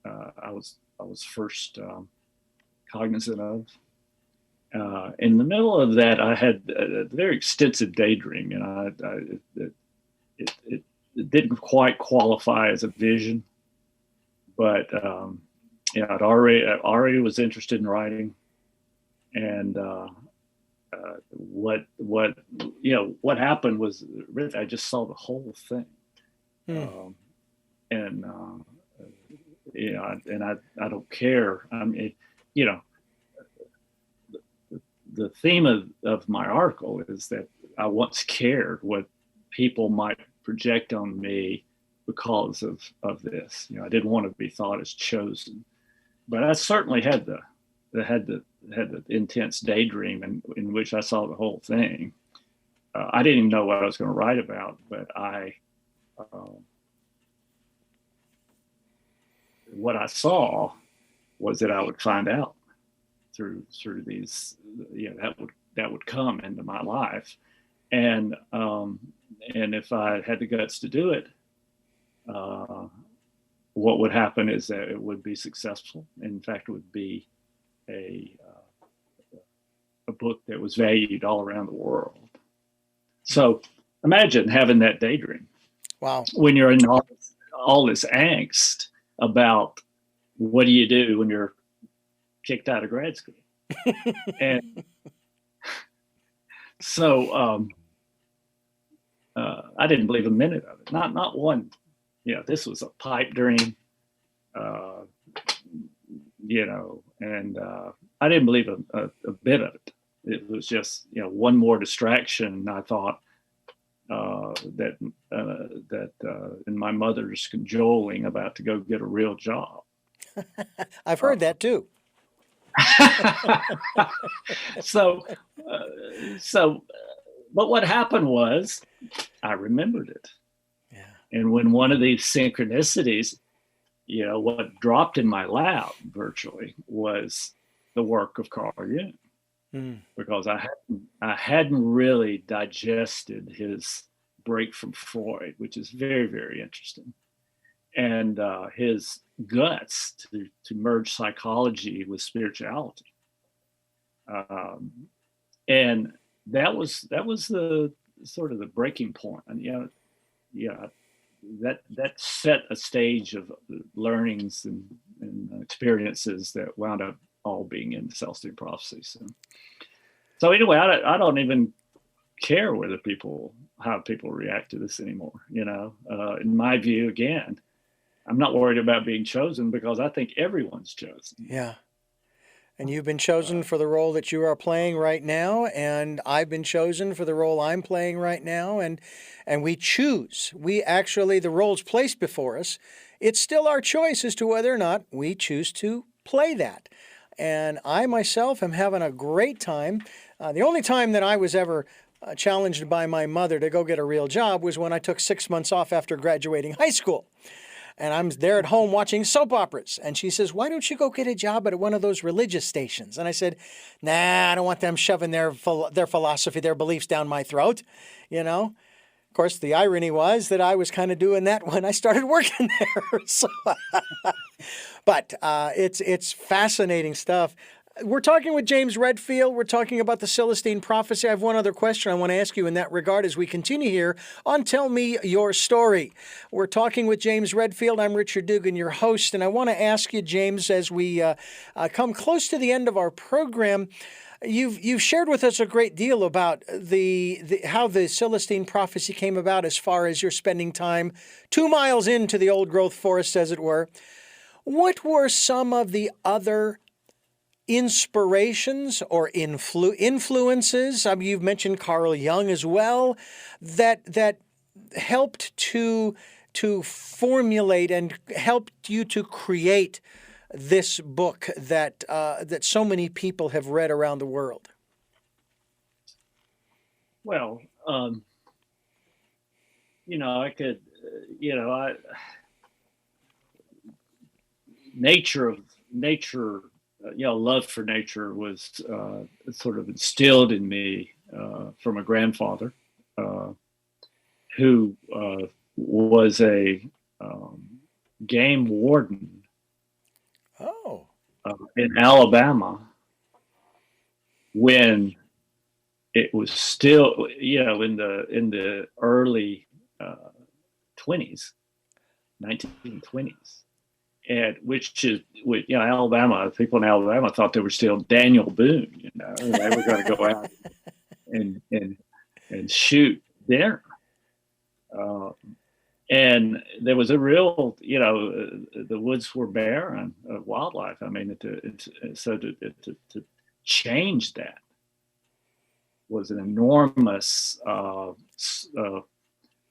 I was first cognizant of. In the middle of that, I had a very extensive daydream, it didn't quite qualify as a vision, but I already was interested in writing, and what happened was really I just saw the whole thing, and I don't care. I mean, the theme of my article is that I once cared what people might project on me because of this. I didn't want to be thought as chosen, but I certainly had the intense daydream in which I saw the whole thing. I didn't even know what I was going to write about, but what I saw was that I would find out through these, that would come into my life, and if I had the guts to do it, what would happen is that it would be successful. In fact, it would be a book that was valued all around the world. So imagine having that daydream. Wow. When you're in all this angst about what do you do when you're kicked out of grad school. And so I didn't believe a minute of it. Not one. This was a pipe dream. And I didn't believe a bit of it. it was just, one more distraction. I thought in my mother's cajoling about to go get a real job. I've heard that too. so, uh, so, but what happened was I remembered it. Yeah. And when one of these synchronicities, what dropped in my lap virtually was the work of Carl Jung, because I hadn't really digested his break from Freud, which is very, very interesting, and his guts to merge psychology with spirituality, and that was the sort of the breaking point, and that set a stage of learnings and experiences that wound up all being in Celestine Prophecy. So anyway, I don't even care how people react to this anymore. In my view, again, I'm not worried about being chosen because I think everyone's chosen. Yeah. And you've been chosen for the role that you are playing right now, and I've been chosen for the role I'm playing right now, and we choose. We actually, the role's placed before us. It's still our choice as to whether or not we choose to play that. And I myself am having a great time. The only time that I was ever challenged by my mother to go get a real job was when I took 6 months off after graduating high school. And I'm there at home watching soap operas. And she says, "Why don't you go get a job at one of those religious stations?" And I said, "Nah, I don't want them shoving their philosophy, their beliefs down my throat." Of course, the irony was that I was kind of doing that when I started working there. But it's fascinating stuff. We're talking with James Redfield. We're talking about the Celestine Prophecy. I have one other question I want to ask you in that regard as we continue here on Tell Me Your Story. We're talking with James Redfield. I'm Richard Dugan, your host, and I want to ask you, James, as we come close to the end of our program, you've shared with us a great deal about how the Celestine Prophecy came about, as far as you're spending time 2 miles into the old growth forest, as it were. What were some of the other inspirations or influences? You've mentioned Carl Jung as well, that helped to formulate and helped you to create this book that so many people have read around the world. Well, I could, nature, love for nature was sort of instilled in me from a grandfather who was a game warden in Alabama when it was still, in the early 20s, 1920s. And Alabama, people in Alabama thought they were still Daniel Boone. They were going to go out and shoot deer. And there was a real, the woods were barren of wildlife. I mean, to change that was an enormous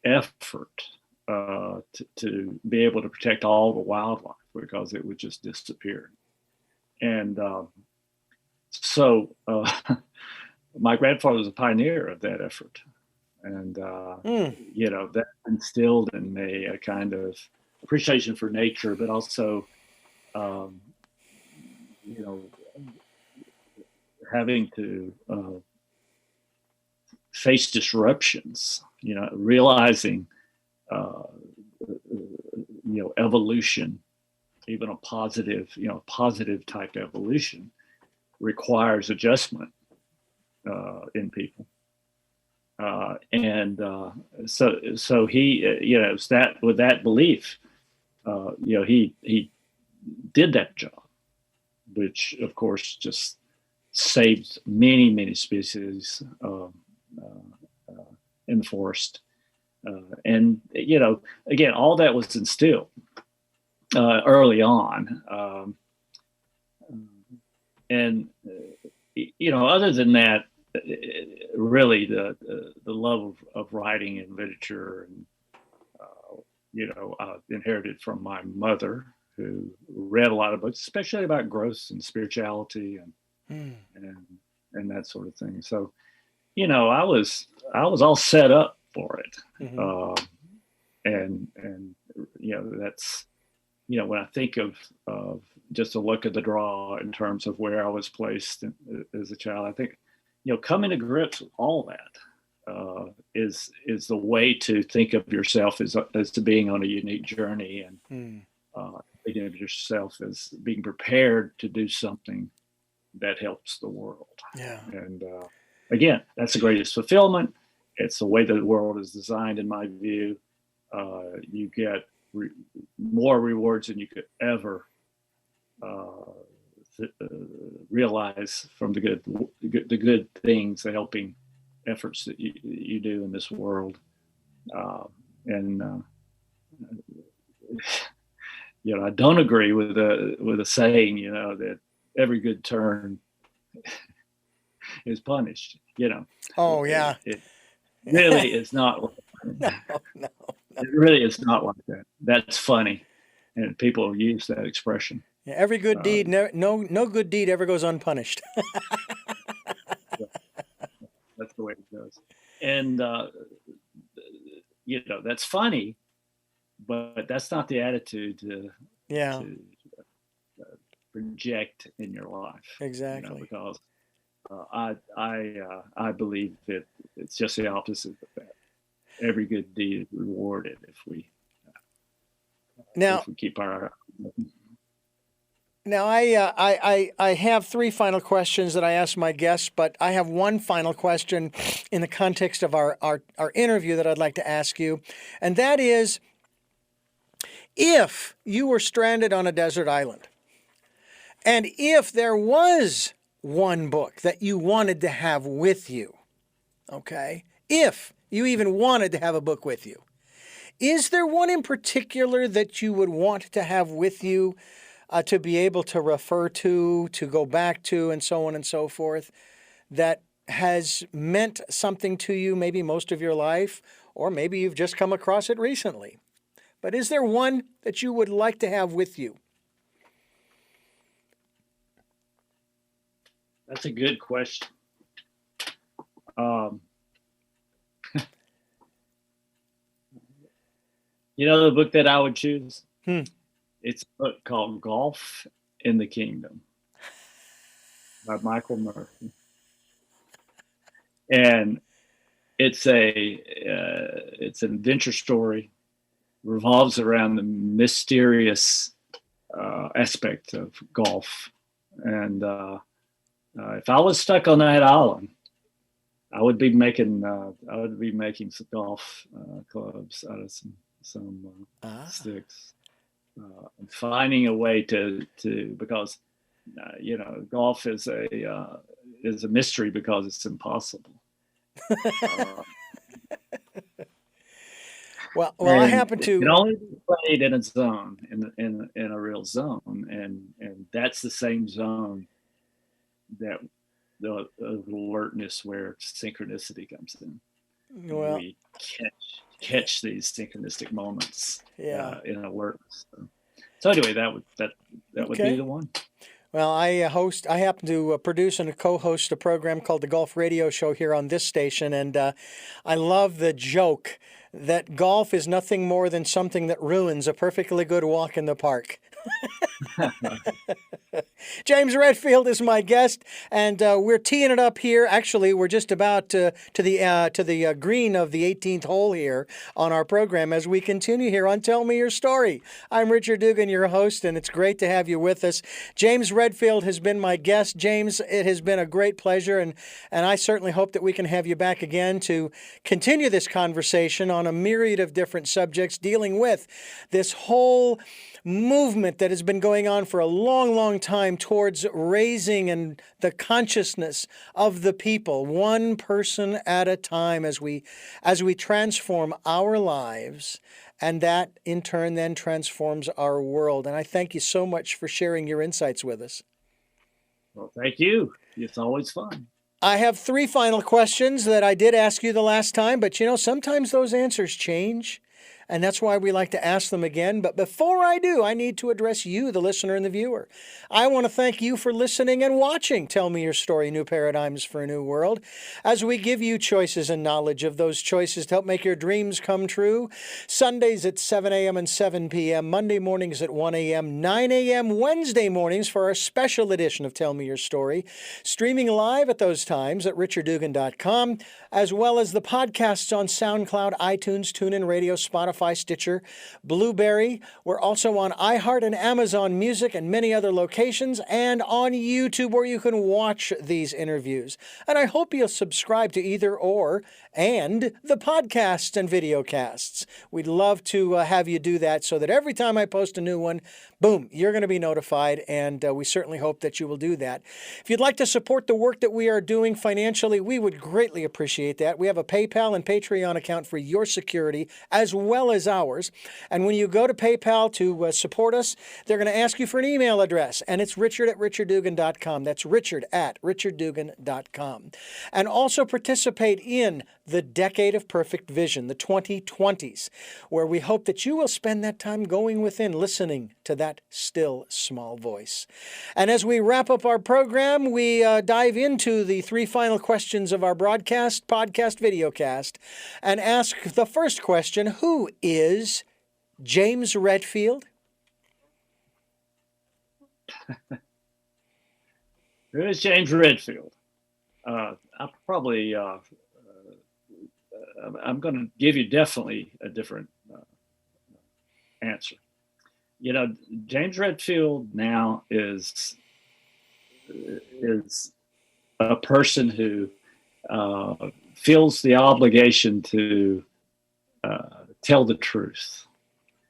effort to be able to protect all the wildlife, because it would just disappear. And so my grandfather was a pioneer of that effort. And, that instilled in me a kind of appreciation for nature, but also, having to face disruptions, realizing, evolution, even a positive type evolution, requires adjustment in people. So he, with that belief, he did that job, which of course just saved many, many species in the forest. And, again, all that was instilled early on. And other than that, really the love of writing and literature, and inherited from my mother, who read a lot of books, especially about growth and spirituality and that sort of thing. So, I was all set up for it. Mm-hmm. And that's, when I think of just a look at the draw in terms of where I was placed as a child, I think, coming to grips with all that is the way to think of yourself as to being on a unique journey, and thinking of yourself as being prepared to do something that helps the world. Yeah. And again, that's the greatest fulfillment. It's the way that the world is designed, in my view. You get more rewards than you could ever realize from the good things, the helping efforts that you do in this world. And I don't agree with a saying, that every good turn is punished. Oh, yeah. It really is not. No. It really is not like that. That's funny, and people use that expression. Yeah, every good deed, no good deed ever goes unpunished. That's the way it goes. And that's funny, but that's not the attitude to project in your life. Exactly. Because I believe that it's just the opposite of that. Every good deed is rewarded if we keep our. Now, I have three final questions that I ask my guests, but I have one final question in the context of our interview that I'd like to ask you, and that is, if you were stranded on a desert island, and if there was one book that you wanted to have with you, okay, if you even wanted to have a book with you, is there one in particular that you would want to have with you to be able to refer to go back to, and so on and so forth, that has meant something to you maybe most of your life, or maybe you've just come across it recently? But is there one that you would like to have with you? That's a good question. The book that I would choose? It's a book called Golf in the Kingdom by Michael Murphy. And it's an adventure story, revolves around the mysterious aspect of golf. And if I was stuck on that island, I would be making some golf clubs out of some sticks, and finding a way to because golf is a mystery because it's impossible. Well, I happen to. It can only be played in a zone, in a real zone, and that's the same zone that the alertness where synchronicity comes in. Well, we catch these synchronistic moments in alertness. So anyway, that would be the one. Well, I happen to produce and co-host a program called the Golf Radio Show here on this station, and I love the joke that golf is nothing more than something that ruins a perfectly good walk in the park. James Redfield is my guest, and we're teeing it up here. Actually, we're just about to the green of the 18th hole here on our program as we continue here on Tell Me Your Story. I'm Richard Dugan, your host, and it's great to have you with us. James Redfield has been my guest. James, it has been a great pleasure, and I certainly hope that we can have you back again to continue this conversation on a myriad of different subjects dealing with this whole movement that has been going on for a long, long time towards raising and the consciousness of the people, one person at a time, as we transform our lives, and that in turn then transforms our world. And I thank you so much for sharing your insights with us. Well, thank you. It's always fun. I have 3 final questions that I did ask you the last time, but sometimes those answers change. And that's why we like to ask them again. But before I do, I need to address you, the listener and the viewer. I want to thank you for listening and watching Tell Me Your Story, New Paradigms for a New World, as we give you choices and knowledge of those choices to help make your dreams come true. Sundays at 7 a.m. and 7 p.m., Monday mornings at 1 a.m., 9 a.m., Wednesday mornings for our special edition of Tell Me Your Story, streaming live at those times at richarddugan.com, as well as the podcasts on SoundCloud, iTunes, TuneIn Radio, Spotify, Stitcher, Blueberry. We're also on iHeart and Amazon Music and many other locations, and on YouTube where you can watch these interviews. And I hope you'll subscribe to either or and the podcasts and videocasts. We'd love to have you do that so that every time I post a new one, boom, you're going to be notified, and we certainly hope that you will do that. If you'd like to support the work that we are doing financially, we would greatly appreciate that. We have a PayPal and Patreon account for your security as well as ours. And when you go to PayPal to support us, they're going to ask you for an email address, and it's richard@richarddugan.com. That's richard@richarddugan.com. And also participate in the Decade of Perfect Vision, the 2020s, where we hope that you will spend that time going within, listening to that still small voice. And as we wrap up our program, we dive into the 3 final questions of our broadcast, podcast, videocast, and ask the first question: who is James Redfield? Who is James Redfield? I'm going to give you definitely a different answer. James Redfield now is a person who feels the obligation to tell the truth.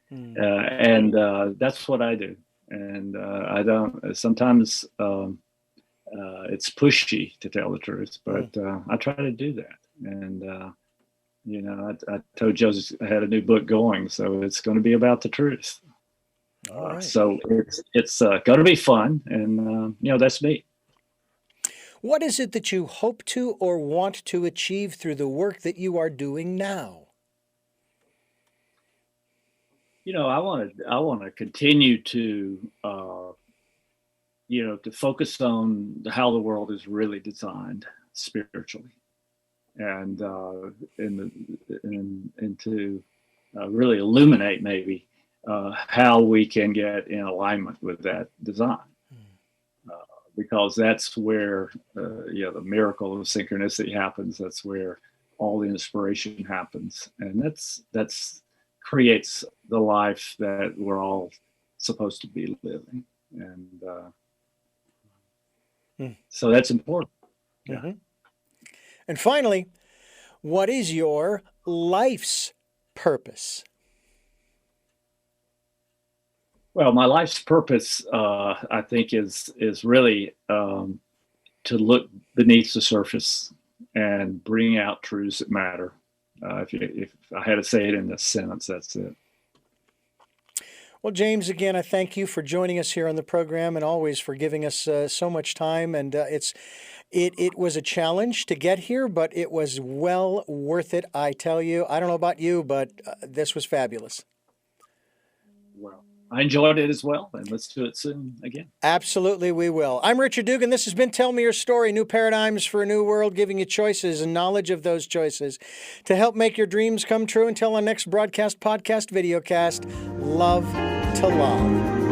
And that's what I do. And I don't, sometimes it's pushy to tell the truth, but I try to do that. And, I told Joseph I had a new book going, so it's going to be about the truth. All right. So it's going to be fun, and that's me. What is it that you hope to or want to achieve through the work that you are doing now? I want to continue to to focus on how the world is really designed spiritually, and to really illuminate maybe how we can get in alignment with that design, because that's where the miracle of synchronicity happens. That's where all the inspiration happens, and that's creates the life that we're all supposed to be living, and so that's important. Yeah. Mm-hmm. And finally, what is your life's purpose? Well, my life's purpose, I think, is really to look beneath the surface and bring out truths that matter. If I had to say it in a sentence, that's it. Well, James, again, I thank you for joining us here on the program, and always for giving us so much time. And it was a challenge to get here, but it was well worth it. I tell you, I don't know about you, but this was fabulous. Well, I enjoyed it as well, and let's do it soon again. Absolutely, we will. I'm Richard Dugan. This has been Tell Me Your Story, New Paradigms for a New World, giving you choices and knowledge of those choices to help make your dreams come true. Until our next broadcast, podcast, videocast, love to love.